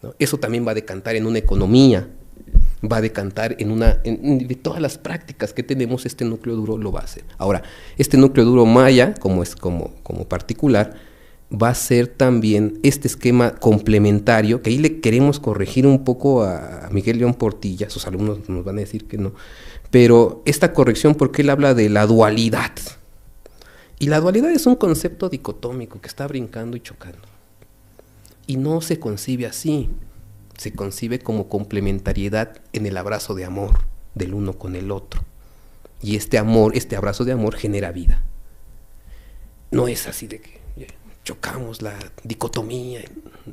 ¿no? Eso también va a decantar en una economía, va a decantar de todas las prácticas que tenemos. Este núcleo duro lo va a hacer. Ahora, este núcleo duro maya, como particular, va a ser también este esquema complementario, que ahí le queremos corregir un poco a Miguel León Portilla, sus alumnos nos van a decir que no, pero esta corrección porque él habla de la dualidad, y la dualidad es un concepto dicotómico que está brincando y chocando, y no se concibe así, se concibe como complementariedad en el abrazo de amor del uno con el otro, y este abrazo de amor genera vida. No es así de que chocamos la dicotomía,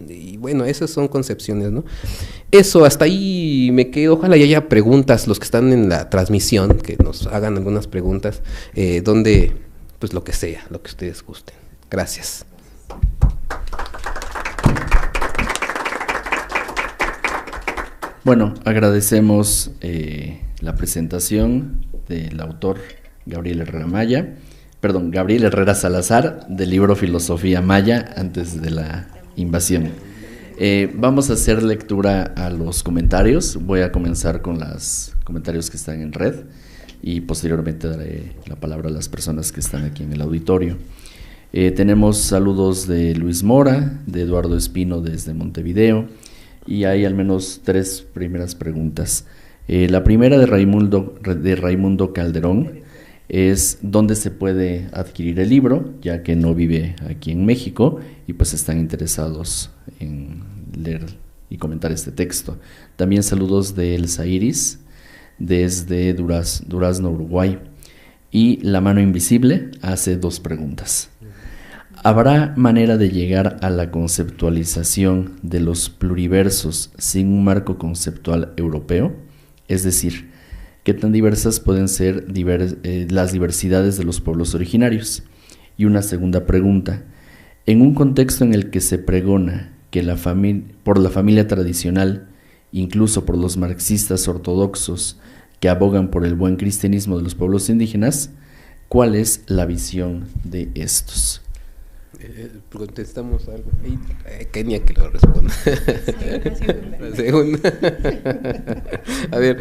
y bueno, esas son concepciones, ¿no? Eso, hasta ahí me quedo. Ojalá y haya preguntas, los que están en la transmisión, que nos hagan algunas preguntas, donde, pues lo que sea, lo que ustedes gusten. Gracias. Bueno, agradecemos la presentación del autor Gabriel Herrera Salazar, del libro Filosofía Maya antes de la invasión. Vamos a hacer lectura a los comentarios. Voy a comenzar con los comentarios que están en red y posteriormente daré la palabra a las personas que están aquí en el auditorio. Tenemos saludos de Luis Mora, de Eduardo Espino desde Montevideo, y hay al menos 3 primeras preguntas. La primera de Raimundo Calderón es dónde se puede adquirir el libro, ya que no vive aquí en México y pues están interesados en leer y comentar este texto. También saludos de Elsa Iris desde Durazno, Uruguay. Y La Mano Invisible hace 2 preguntas. ¿Habrá manera de llegar a la conceptualización de los pluriversos sin un marco conceptual europeo? Es decir, ¿qué tan diversas pueden ser las diversidades de los pueblos originarios? Y una segunda pregunta, En un contexto en el que se pregona que por la familia tradicional, incluso por los marxistas ortodoxos que abogan por el buen cristianismo de los pueblos indígenas, ¿cuál es la visión de estos? Contestamos algo. Kenia que lo responda. La segunda. A ver,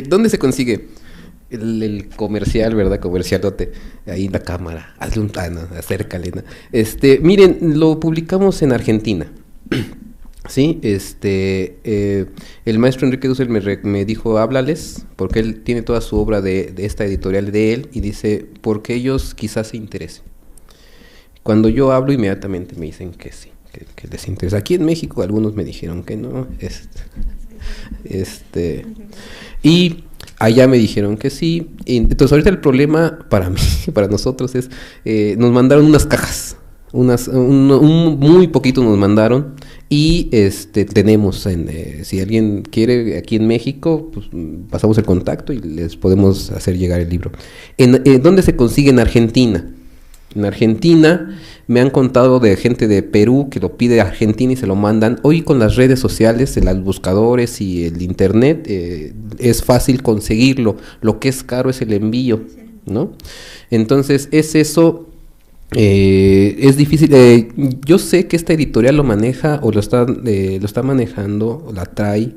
¿dónde se consigue el comercial, verdad? Comercialote. Ahí en la cámara. Hazle un tano, acércale, ¿no? Miren, lo publicamos en Argentina. Sí, el maestro Enrique Dussel me dijo, háblales, porque él tiene toda su obra de esta editorial de él, y dice, porque ellos quizás se interesen. Cuando yo hablo, inmediatamente me dicen que sí, que les interesa. Aquí en México algunos me dijeron que no, y allá me dijeron que sí. Entonces ahorita el problema para mí, para nosotros es, nos mandaron unas cajas, muy poquito nos mandaron, y tenemos, si alguien quiere aquí en México, pues pasamos el contacto y les podemos hacer llegar el libro. ¿Dónde se consigue? En Argentina. En Argentina me han contado de gente de Perú que lo pide a Argentina y se lo mandan. Hoy con las redes sociales, los buscadores y el internet, es fácil conseguirlo. Lo que es caro es el envío, ¿no? Entonces es eso. Es difícil. Yo sé que esta editorial lo maneja o lo está manejando, o la trae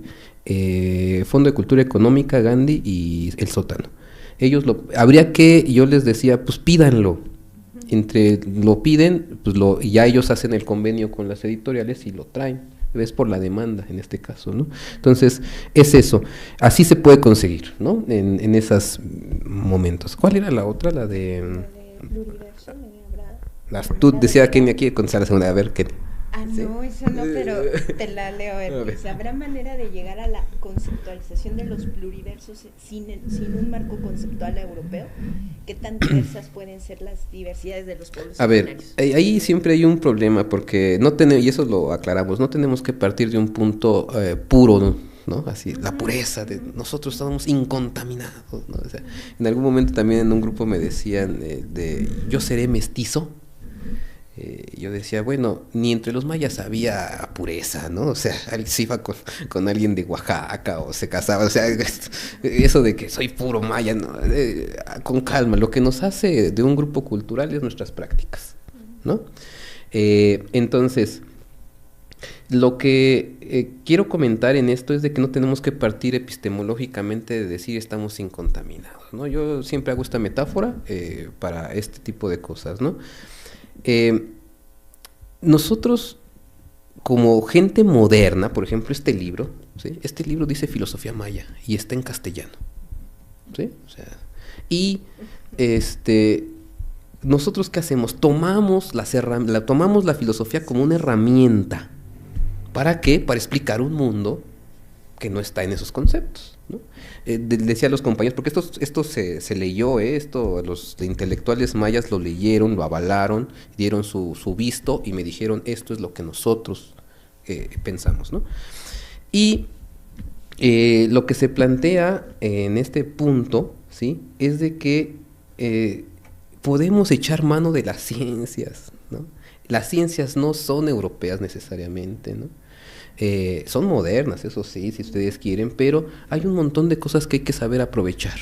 Fondo de Cultura Económica, Gandhi y El Sótano. Yo les decía, pues pídanlo. Entre lo piden, pues ya ellos hacen el convenio con las editoriales y lo traen. Es por la demanda en este caso, ¿no? Entonces, es eso. Así se puede conseguir, ¿no? En esos momentos. ¿Cuál era la otra? La de Pluriverso. Tú decía que me quiere contestar la segunda. A ver, ¿qué? ¿Sí? No, eso no, pero te la leo. A ver. ¿Habrá manera de llegar a la conceptualización de los pluriversos sin un marco conceptual europeo? ¿Qué tan diversas pueden ser las diversidades de los pueblos originarios? A ver, ahí siempre hay un problema, porque y eso lo aclaramos, no tenemos que partir de un punto puro, ¿no? Así, la pureza de nosotros estamos incontaminados, ¿no? O sea, en algún momento también en un grupo me decían yo seré mestizo. Yo decía, bueno, ni entre los mayas había pureza, ¿no? O sea, alguien se iba con alguien de Oaxaca o se casaba, o sea, eso de que soy puro maya, ¿no? Con calma, lo que nos hace de un grupo cultural es nuestras prácticas, ¿no? Entonces, lo que quiero comentar en esto es de que no tenemos que partir epistemológicamente de decir estamos incontaminados, ¿no? Yo siempre hago esta metáfora para este tipo de cosas, ¿no? Nosotros como gente moderna, por ejemplo este libro, ¿sí? Este libro dice filosofía maya y está en castellano, ¿sí? O sea, y nosotros ¿qué hacemos? Tomamos la filosofía como una herramienta. ¿Para qué? Para explicar un mundo que no está en esos conceptos, ¿no? Decía a los compañeros, porque esto se leyó, los intelectuales mayas lo leyeron, lo avalaron, dieron su visto y me dijeron, esto es lo que nosotros pensamos, ¿no? Y lo que se plantea en este punto, ¿sí? Es de que podemos echar mano de las ciencias, ¿no? Las ciencias no son europeas necesariamente, ¿no? Son modernas, eso sí, si ustedes quieren, pero hay un montón de cosas que hay que saber aprovechar,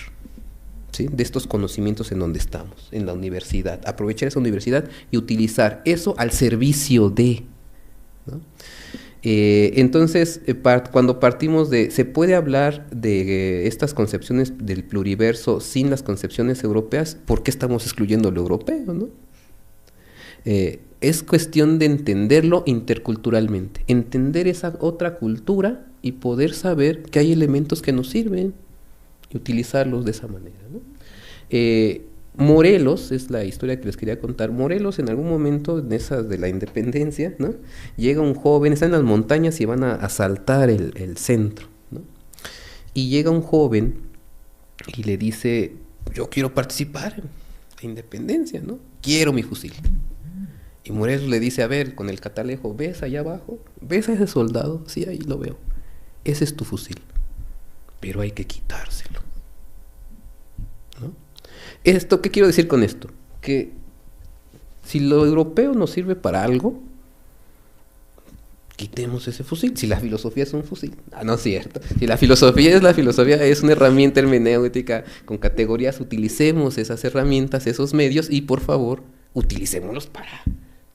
¿sí? De estos conocimientos en donde estamos, en la universidad. Aprovechar esa universidad y utilizar eso al servicio de, ¿no? Entonces, cuando partimos se puede hablar de estas concepciones del pluriverso sin las concepciones europeas, ¿por qué estamos excluyendo lo europeo, no? Es cuestión de entenderlo interculturalmente, entender esa otra cultura y poder saber que hay elementos que nos sirven y utilizarlos de esa manera, ¿no? Morelos, es la historia que les quería contar. Morelos, en algún momento, en esas de la independencia, ¿no? Llega un joven, está en las montañas y van a asaltar el centro, ¿no? Y llega un joven y le dice, yo quiero participar en la independencia, ¿no? Quiero mi fusil. Y Morelos le dice, a ver, con el catalejo, ¿ves allá abajo? ¿Ves a ese soldado? Sí, ahí lo veo. Ese es tu fusil. Pero hay que quitárselo, ¿no? ¿Qué quiero decir con esto? Que Si lo europeo nos sirve para algo, quitemos ese fusil. Si la filosofía es un fusil, no es cierto. Si la filosofía, es una herramienta hermenéutica con categorías, utilicemos esas herramientas, esos medios, y por favor, utilicémoslos para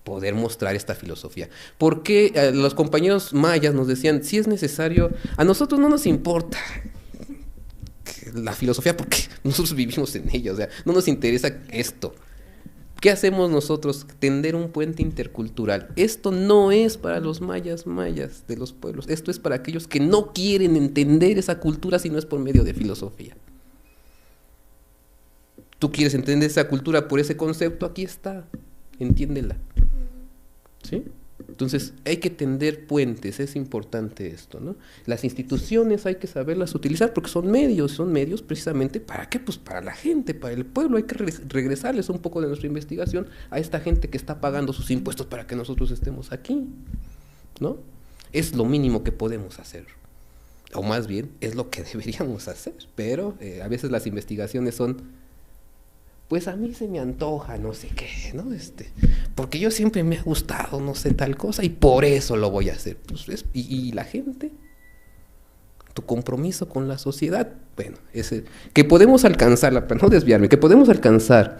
poder mostrar esta filosofía. Porque los compañeros mayas nos decían, si es necesario, a nosotros no nos importa la filosofía porque nosotros vivimos en ella, o sea, no nos interesa esto. ¿Qué hacemos nosotros? Tender un puente intercultural. Esto no es para los mayas de los pueblos. Esto es para aquellos que no quieren entender esa cultura si no es por medio de filosofía. ¿Tú quieres entender esa cultura por ese concepto? Aquí está. Entiéndela. ¿Sí? Entonces, hay que tender puentes, es importante esto, ¿no? Las instituciones hay que saberlas utilizar porque son medios precisamente, ¿para qué? Pues para la gente, para el pueblo, hay que regresarles un poco de nuestra investigación a esta gente que está pagando sus impuestos para que nosotros estemos aquí, ¿no? Es lo mínimo que podemos hacer, o más bien, es lo que deberíamos hacer, pero a veces las investigaciones son, pues a mí se me antoja, no sé qué, ¿no? Porque yo siempre me ha gustado, no sé, tal cosa, y por eso lo voy a hacer. Pues y la gente, tu compromiso con la sociedad, bueno, que podemos alcanzarla, para no desviarme, que podemos alcanzar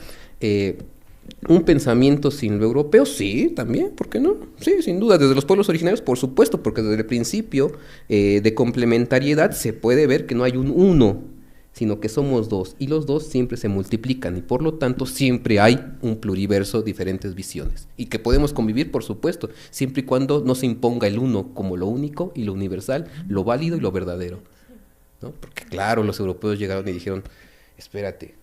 un pensamiento sin lo europeo, sí, también, ¿por qué no? Sí, sin duda, desde los pueblos originarios, por supuesto, porque desde el principio de complementariedad se puede ver que no hay un uno, sino que somos dos, y los dos siempre se multiplican, y por lo tanto siempre hay un pluriverso, diferentes visiones, y que podemos convivir, por supuesto, siempre y cuando no se imponga el uno como lo único y lo universal, lo válido y lo verdadero, ¿no? Porque claro, los europeos llegaron y dijeron, espérate,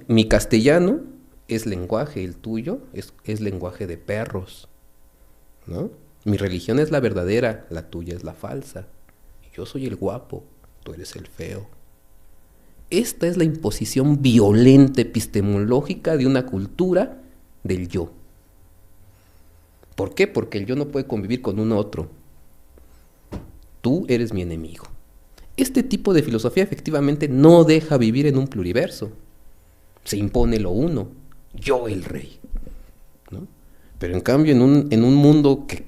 mi castellano es lenguaje, el tuyo es lenguaje de perros, ¿no? Mi religión es la verdadera, la tuya es la falsa, yo soy el guapo, tú eres el feo. Esta es la imposición violenta epistemológica de una cultura del yo. ¿Por qué? Porque el yo no puede convivir con un otro. Tú eres mi enemigo. Este tipo de filosofía efectivamente no deja vivir en un pluriverso. Se impone lo uno, yo el rey, ¿no? Pero en cambio en un mundo que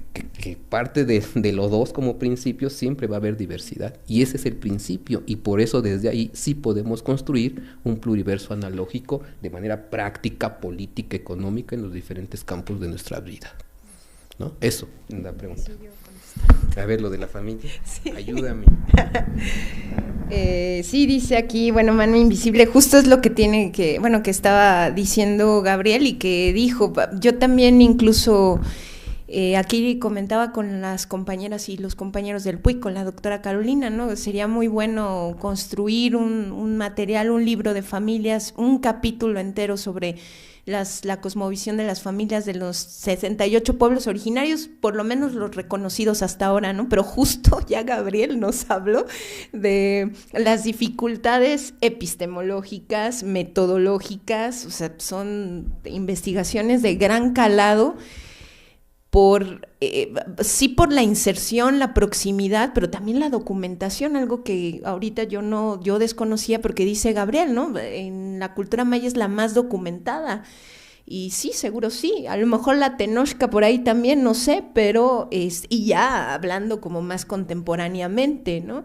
parte de los dos como principio, siempre va a haber diversidad. Y ese es el principio, y por eso desde ahí sí podemos construir un pluriverso analógico de manera práctica, política, económica, en los diferentes campos de nuestra vida, ¿no? Eso, la pregunta. A ver, lo de la familia, sí. Ayúdame. Sí, dice aquí, bueno, mano invisible, justo es lo que tiene que, bueno, que estaba diciendo Gabriel y que dijo, yo también incluso aquí comentaba con las compañeras y los compañeros del PUIC, con la doctora Carolina, ¿no? Sería muy bueno construir un material, un libro de familias, un capítulo entero sobre la cosmovisión de las familias de los 68 pueblos originarios, por lo menos los reconocidos hasta ahora, ¿no? Pero justo ya Gabriel nos habló de las dificultades epistemológicas, metodológicas, o sea, son investigaciones de gran calado, sí por la inserción, la proximidad, pero también la documentación, algo que ahorita yo desconocía porque dice Gabriel, ¿no? En la cultura maya es la más documentada. Y sí, seguro sí, a lo mejor la Tenochca por ahí también, no sé, pero y ya hablando como más contemporáneamente, ¿no?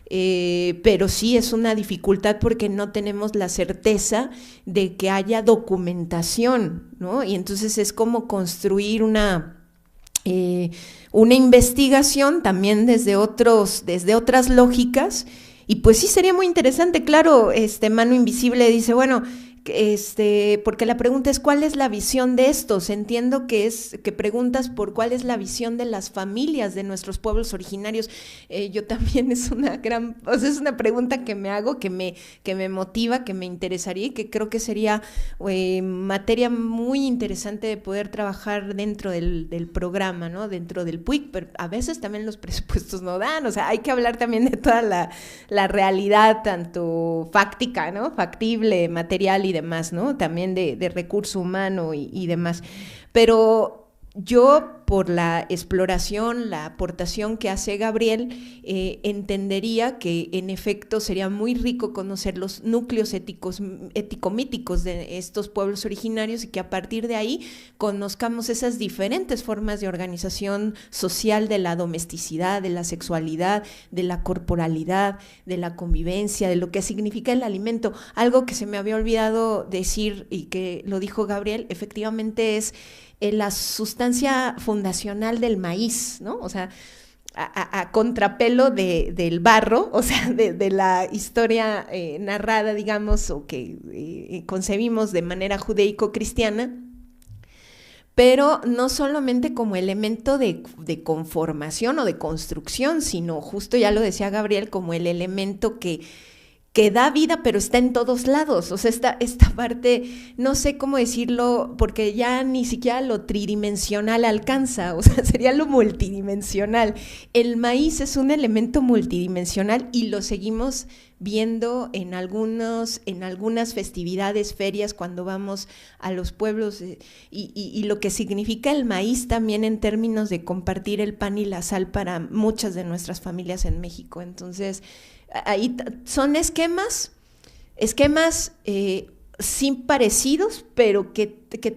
Pero sí es una dificultad porque no tenemos la certeza de que haya documentación, ¿no? Y entonces es como construir una investigación también desde otras lógicas, y pues sí sería muy interesante, claro, Mano Invisible dice, bueno, porque la pregunta es ¿cuál es la visión de estos? Entiendo que preguntas por cuál es la visión de las familias de nuestros pueblos originarios. Yo también es una pregunta que me hago, que me motiva, que me interesaría y que creo que sería materia muy interesante de poder trabajar dentro del programa, ¿no? Dentro del PUIC, pero a veces también los presupuestos no dan, o sea, hay que hablar también de toda la realidad, tanto fáctica, ¿no? Factible, material y demás, ¿no? También de recurso humano y demás. Pero yo por la exploración, la aportación que hace Gabriel, entendería que en efecto sería muy rico conocer los núcleos ético-míticos de estos pueblos originarios y que a partir de ahí conozcamos esas diferentes formas de organización social de la domesticidad, de la sexualidad, de la corporalidad, de la convivencia, de lo que significa el alimento. Algo que se me había olvidado decir y que lo dijo Gabriel, efectivamente es la sustancia fundacional del maíz, ¿no? O sea, a contrapelo del barro, o sea, de la historia narrada, digamos, o que concebimos de manera judeico-cristiana, pero no solamente como elemento de conformación o de construcción, sino justo, ya lo decía Gabriel, como el elemento que da vida, pero está en todos lados. O sea, esta parte, no sé cómo decirlo, porque ya ni siquiera lo tridimensional alcanza, o sea, sería lo multidimensional. El maíz es un elemento multidimensional y lo seguimos viendo en algunas festividades, ferias, cuando vamos a los pueblos, y lo que significa el maíz también en términos de compartir el pan y la sal para muchas de nuestras familias en México. Entonces, ahí son esquemas sí parecidos, pero que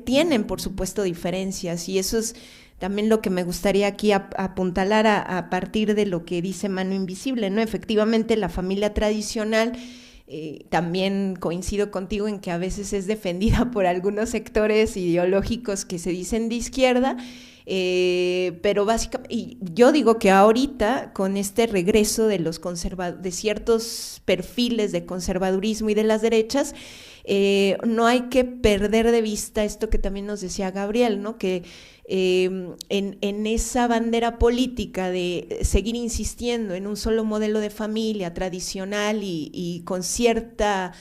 tienen, por supuesto, diferencias, y eso es también lo que me gustaría aquí apuntalar a partir de lo que dice Mano Invisible, ¿no? Efectivamente, la familia tradicional, también coincido contigo en que a veces es defendida por algunos sectores ideológicos que se dicen de izquierda, pero básicamente, y yo digo que ahorita con este regreso de de ciertos perfiles de conservadurismo y de las derechas, no hay que perder de vista esto que también nos decía Gabriel, ¿no? Que en esa bandera política de seguir insistiendo en un solo modelo de familia tradicional y con ciertas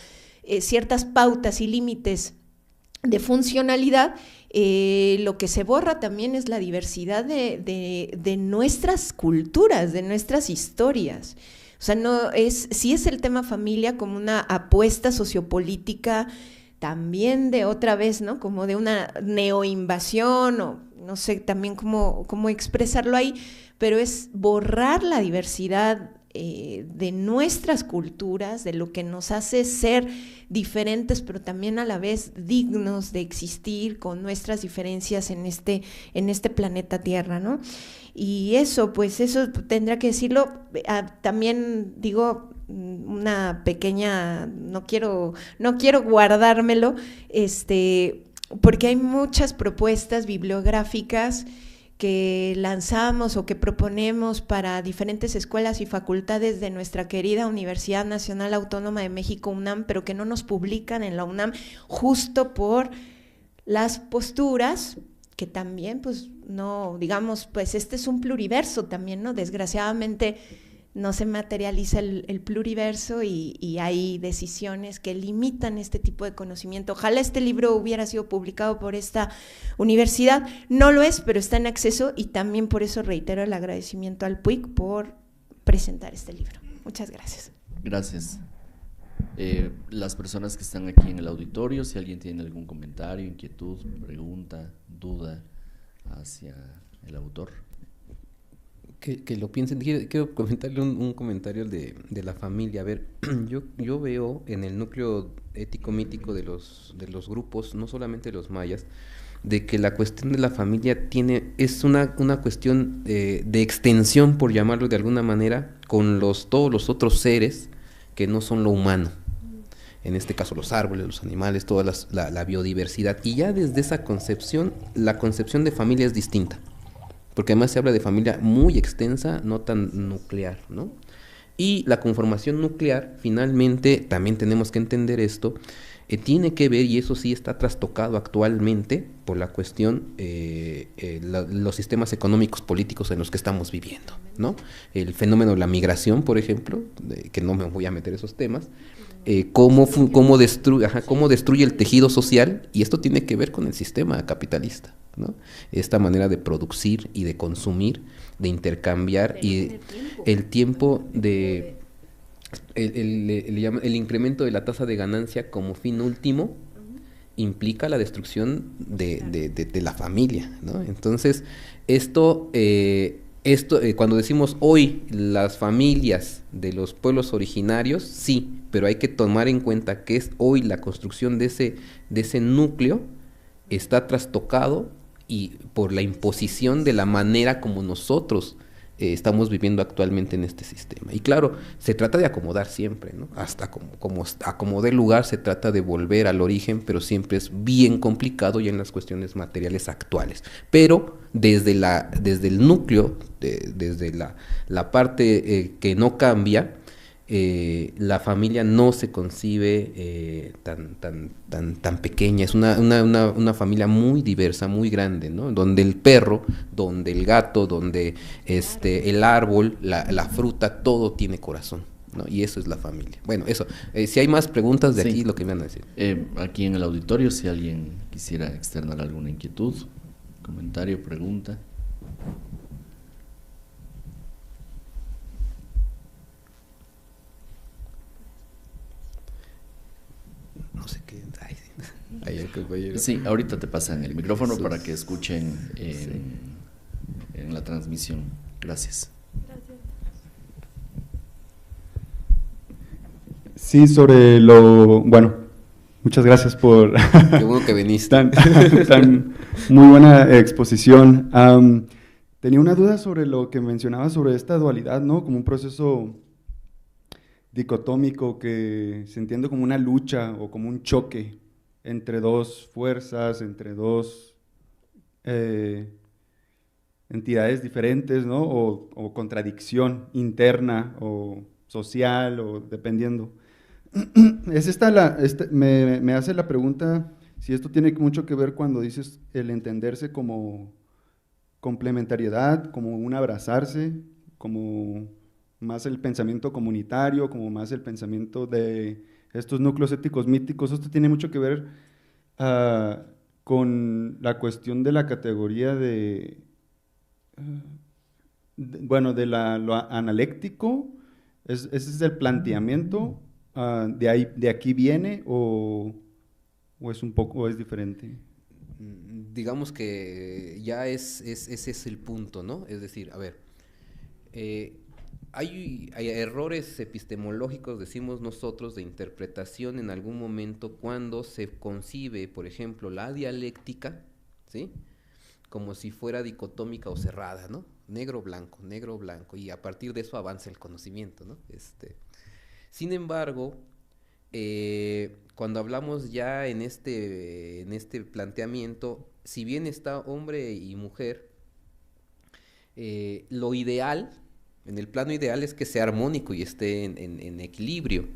pautas y límites de funcionalidad, lo que se borra también es la diversidad de nuestras culturas, de nuestras historias. O sea, sí es el tema familia como una apuesta sociopolítica también de otra vez, ¿no? Como de una neoinvasión, o no sé también cómo expresarlo ahí, pero es borrar la diversidad de nuestras culturas, de lo que nos hace ser diferentes, pero también a la vez dignos de existir con nuestras diferencias en este planeta Tierra, ¿no? Y eso, pues eso tendrá que decirlo. También digo una pequeña, no quiero guardármelo, porque hay muchas propuestas bibliográficas que lanzamos o que proponemos para diferentes escuelas y facultades de nuestra querida Universidad Nacional Autónoma de México, UNAM, pero que no nos publican en la UNAM justo por las posturas que también, pues, no, digamos, pues este es un pluriverso también, ¿no? Desgraciadamente no se materializa el pluriverso y hay decisiones que limitan este tipo de conocimiento. Ojalá este libro hubiera sido publicado por esta universidad, no lo es, pero está en acceso, y también por eso reitero el agradecimiento al PUIC por presentar este libro. Muchas gracias. Gracias. Las personas que están aquí en el auditorio, si alguien tiene algún comentario, inquietud, pregunta, duda hacia el autor. Que lo piensen. Quiero comentarle un comentario de la familia. A ver, yo veo en el núcleo ético-mítico de los grupos, no solamente los mayas, de que la cuestión de la familia es una cuestión de extensión, por llamarlo de alguna manera, con todos los otros seres que no son lo humano. En este caso los árboles, los animales, toda la biodiversidad. Y ya desde esa concepción, la concepción de familia es distinta, porque además se habla de familia muy extensa, no tan nuclear, ¿no? Y la conformación nuclear, finalmente, también tenemos que entender esto, tiene que ver, y eso sí está trastocado actualmente por la cuestión, los sistemas económicos políticos en los que estamos viviendo, ¿no? El fenómeno de la migración, por ejemplo, que no me voy a meter esos temas, cómo destruye el tejido social, y esto tiene que ver con el sistema capitalista, ¿no? Esta manera de producir y de consumir, de intercambiar, y el tiempo de el incremento de la tasa de ganancia como fin último, implica la destrucción de la familia, ¿no? Entonces, cuando decimos hoy las familias de los pueblos originarios, sí, pero hay que tomar en cuenta que es hoy la construcción de ese núcleo está trastocado y por la imposición de la manera como nosotros estamos viviendo actualmente en este sistema. Y claro, se trata de acomodar siempre, ¿no? Hasta como acomode el lugar, se trata de volver al origen, pero siempre es bien complicado ya en las cuestiones materiales actuales. Pero desde el núcleo, desde la parte que no cambia, la familia no se concibe tan pequeña, es una familia muy diversa, muy grande, ¿no? Donde el perro, donde el gato, donde el árbol, la fruta, todo tiene corazón, ¿no? Y eso es la familia. Bueno, eso, si hay más preguntas de aquí, lo que me van a decir. Aquí en el auditorio, si alguien quisiera externar alguna inquietud, comentario, pregunta. No sé qué. Sí, ahorita te pasan el micrófono para que escuchen en la transmisión. Gracias. Sí, bueno, muchas gracias por Qué bueno que viniste. tan muy buena exposición. Tenía una duda sobre lo que mencionaba sobre esta dualidad, ¿no? Como un proceso dicotómico que se entiende como una lucha o como un choque entre dos fuerzas, entre dos entidades diferentes, ¿no? O contradicción interna o social, o dependiendo. Me hace la pregunta si esto tiene mucho que ver cuando dices el entenderse como complementariedad, como un abrazarse, como más el pensamiento comunitario, como más el pensamiento de estos núcleos éticos míticos. Esto tiene mucho que ver con la cuestión de la categoría de lo analéctico. Ese es el planteamiento, de aquí viene, o es un poco, o es diferente. Digamos que ya ese es el punto, ¿no? Es decir, a ver, hay errores epistemológicos, decimos nosotros, de interpretación en algún momento cuando se concibe, por ejemplo, la dialéctica, ¿sí?, como si fuera dicotómica o cerrada, ¿no? Negro, blanco, y a partir de eso avanza el conocimiento, ¿no? Sin embargo, cuando hablamos ya en este planteamiento, si bien está hombre y mujer, lo ideal, en el plano ideal, es que sea armónico y esté en equilibrio.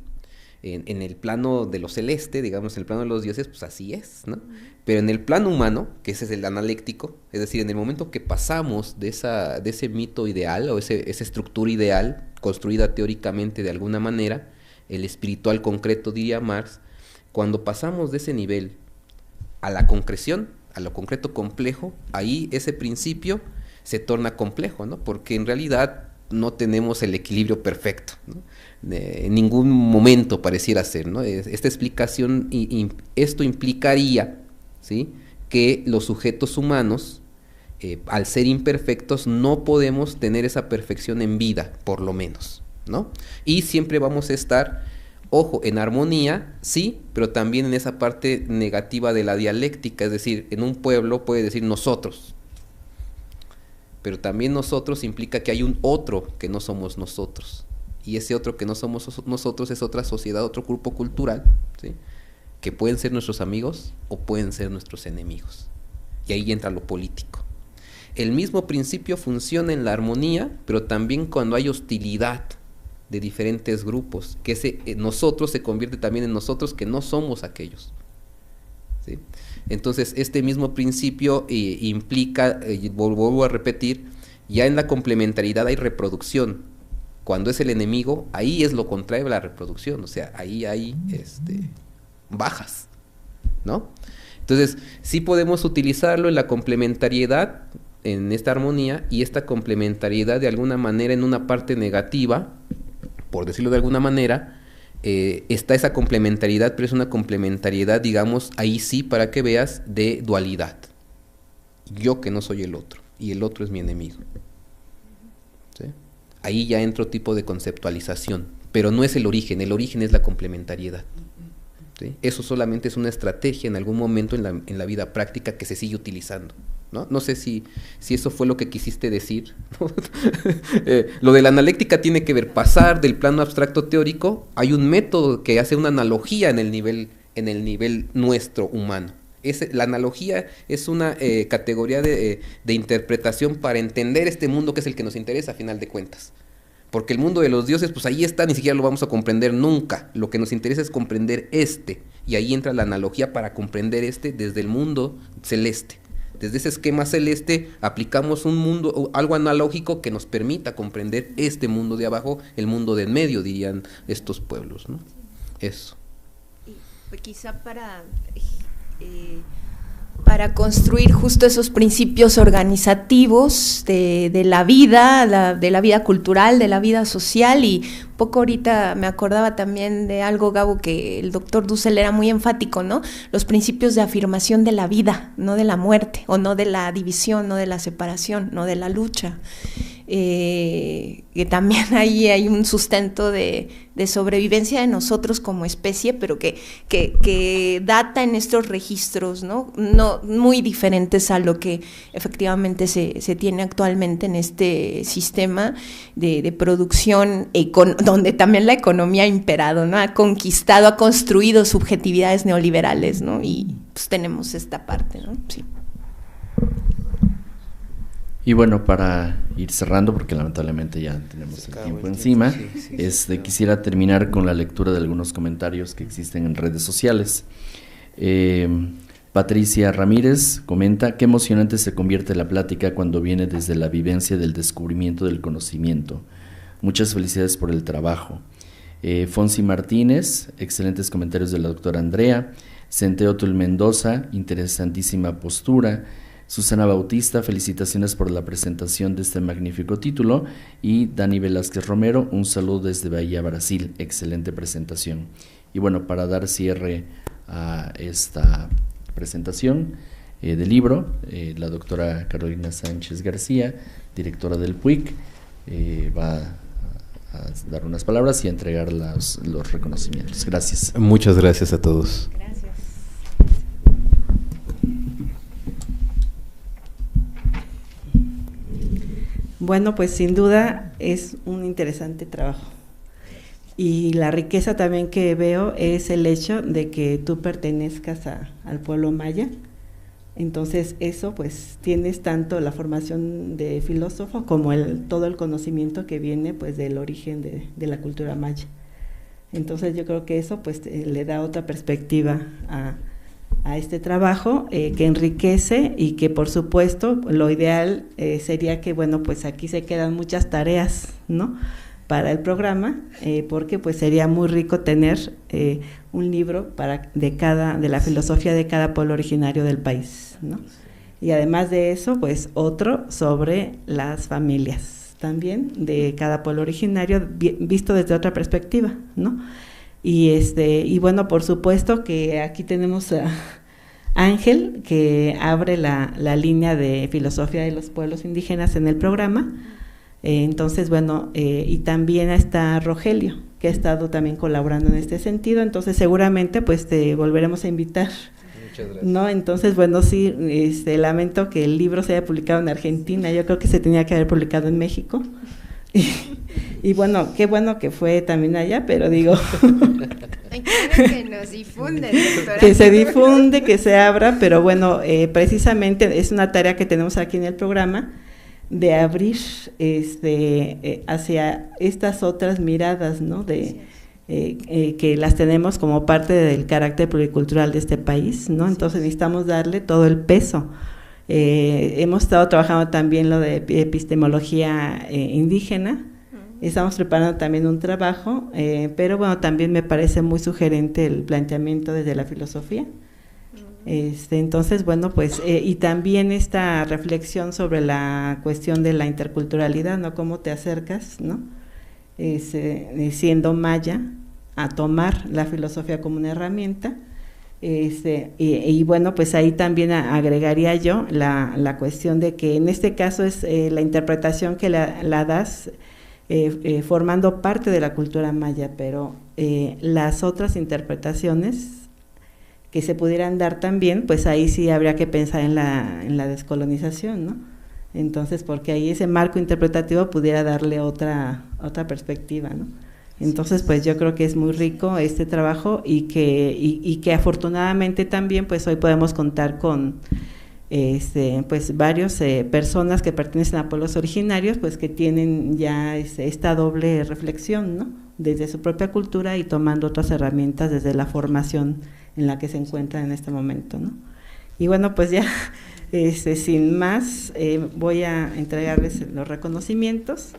En el plano de lo celeste, digamos, en el plano de los dioses, pues así es, ¿no? Pero en el plano humano, que ese es el analéctico, es decir, en el momento que pasamos de ese mito ideal o esa estructura ideal, construida teóricamente de alguna manera, el espiritual concreto, diría Marx, cuando pasamos de ese nivel a la concreción, a lo concreto complejo, ahí ese principio se torna complejo, ¿no? Porque en realidad no tenemos el equilibrio perfecto, ¿no? En ningún momento pareciera ser, ¿no? Esta explicación, esto implicaría, ¿sí?, que los sujetos humanos, al ser imperfectos, no podemos tener esa perfección en vida, por lo menos, ¿no? Y siempre vamos a estar, ojo, en armonía, sí, pero también en esa parte negativa de la dialéctica, es decir, en un pueblo puede decir nosotros, pero también nosotros implica que hay un otro que no somos nosotros, y ese otro que no somos nosotros es otra sociedad, otro grupo cultural, ¿sí?, que pueden ser nuestros amigos o pueden ser nuestros enemigos, y ahí entra lo político. El mismo principio funciona en la armonía, pero también cuando hay hostilidad de diferentes grupos, que nosotros se convierte también en nosotros que no somos aquellos, ¿sí? Entonces, este mismo principio implica, vuelvo a repetir, ya en la complementariedad hay reproducción. Cuando es el enemigo, ahí es lo contrario de la reproducción, o sea, ahí hay bajas, ¿no? Entonces, sí podemos utilizarlo en la complementariedad, en esta armonía, y esta complementariedad de alguna manera en una parte negativa, por decirlo de alguna manera, está esa complementariedad, pero es una complementariedad, digamos, ahí sí, para que veas, de dualidad. Yo que no soy el otro, y el otro es mi enemigo. ¿Sí? Ahí ya entra otro tipo de conceptualización, pero no es el origen es la complementariedad. ¿Sí? Eso solamente es una estrategia en algún momento en la vida práctica que se sigue utilizando. No sé si eso fue lo que quisiste decir, ¿no? Lo de la analéctica tiene que ver pasar del plano abstracto teórico. Hay un método que hace una analogía en el nivel nuestro humano. La analogía es una categoría de interpretación para entender este mundo que es el que nos interesa a final de cuentas. Porque el mundo de los dioses, pues ahí está, ni siquiera lo vamos a comprender nunca. Lo que nos interesa es comprender y ahí entra la analogía para comprender desde el mundo celeste. Desde ese esquema celeste aplicamos un mundo, algo analógico que nos permita comprender este mundo de abajo, el mundo de en medio, dirían estos pueblos, ¿no? Eso. Y quizá para construir justo esos principios organizativos de la vida cultural, de la vida social. Y un poco ahorita me acordaba también de algo, Gabo, que el doctor Dussel era muy enfático, ¿no? Los principios de afirmación de la vida, no de la muerte, o no de la división, no de la separación, no de la lucha. Que también ahí hay un sustento de sobrevivencia de nosotros como especie, pero que data en estos registros, ¿no? Muy diferentes a lo que efectivamente se tiene actualmente en este sistema de producción, donde también la economía ha imperado, ¿no? Ha conquistado, ha construido subjetividades neoliberales, ¿no? Y pues tenemos esta parte, ¿no? Sí. Y bueno, para ir cerrando, porque lamentablemente ya tenemos el tiempo encima, quisiera terminar con la lectura de algunos comentarios que existen en redes sociales. Patricia Ramírez comenta: qué emocionante se convierte la plática cuando viene desde la vivencia del descubrimiento del conocimiento. Muchas felicidades por el trabajo. Fonsi Martínez, excelentes comentarios de la doctora Andrea. Centeotul Mendoza, interesantísima postura. Susana Bautista, felicitaciones por la presentación de este magnífico título. Y Dani Velázquez Romero, un saludo desde Bahía, Brasil, excelente presentación. Y bueno, para dar cierre a esta presentación del libro, la doctora Carolina Sánchez García, directora del PUIC, va a dar unas palabras y a entregar los reconocimientos. Gracias. Muchas gracias a todos. Gracias. Bueno, pues sin duda es un interesante trabajo. Y la riqueza también que veo es el hecho de que tú pertenezcas al pueblo maya. Entonces eso, pues tienes tanto la formación de filósofo como todo el conocimiento que viene pues del origen de la cultura maya. Entonces yo creo que eso pues le da otra perspectiva a este trabajo que enriquece, y que por supuesto lo ideal sería que, bueno, pues aquí se quedan muchas tareas, ¿no?, para el programa, porque pues sería muy rico tener un libro de la filosofía de cada pueblo originario del país, ¿no? Y además de eso, pues otro sobre las familias también de cada pueblo originario, visto desde otra perspectiva, ¿no? Y bueno, por supuesto que aquí tenemos a Ángel, que abre la línea de filosofía de los pueblos indígenas en el programa. Entonces, bueno, y también está Rogelio, que ha estado también colaborando en este sentido. Entonces, seguramente pues te volveremos a invitar. Muchas gracias. ¿No? Entonces, bueno, sí, lamento que el libro se haya publicado en Argentina. Yo creo que se tenía que haber publicado en México. Y bueno, qué bueno que fue también allá, pero digo que nos difunde, que se difunde, que se abra, pero bueno, precisamente es una tarea que tenemos aquí en el programa, de abrir hacia estas otras miradas, ¿no?, que las tenemos como parte del carácter pluricultural de este país, ¿no? Entonces necesitamos darle todo el peso. Hemos estado trabajando también lo de epistemología indígena. Estamos preparando también un trabajo, pero bueno, también me parece muy sugerente el planteamiento desde la filosofía. Entonces, bueno, pues, y también esta reflexión sobre la cuestión de la interculturalidad, ¿no? Cómo te acercas, ¿no? Siendo maya a tomar la filosofía como una herramienta. Y bueno, pues ahí también agregaría yo la cuestión de que en este caso es la interpretación que la das formando parte de la cultura maya, pero las otras interpretaciones que se pudieran dar también, pues ahí sí habría que pensar en la descolonización, ¿no? Entonces, porque ahí ese marco interpretativo pudiera darle otra perspectiva, ¿no? Entonces, pues yo creo que es muy rico este trabajo y que afortunadamente también, pues hoy podemos contar con pues varios personas que pertenecen a pueblos originarios, pues que tienen ya esta doble reflexión, ¿no? Desde su propia cultura y tomando otras herramientas desde la formación en la que se encuentran en este momento, ¿no? Y bueno, pues ya sin más voy a entregarles los reconocimientos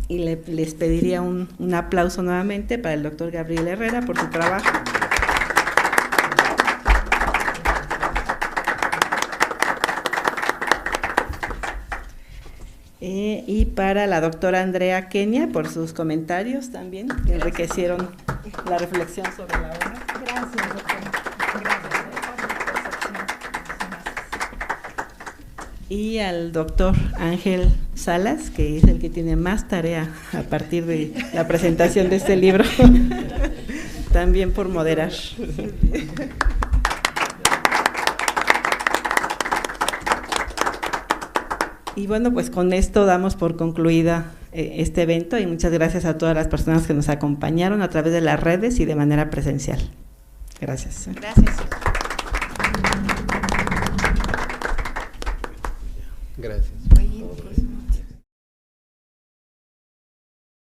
y les pediría un aplauso nuevamente para el doctor Gabriel Herrera por su trabajo. Y para la doctora Andrea Kenia por sus comentarios también, que enriquecieron la reflexión sobre la obra. Gracias, doctora. Gracias. Y al doctor Ángel Salas, que es el que tiene más tarea a partir de la presentación de este libro, también por moderar. Y bueno, pues con esto damos por concluida este evento y muchas gracias a todas las personas que nos acompañaron a través de las redes y de manera presencial. Gracias. Gracias. Gracias.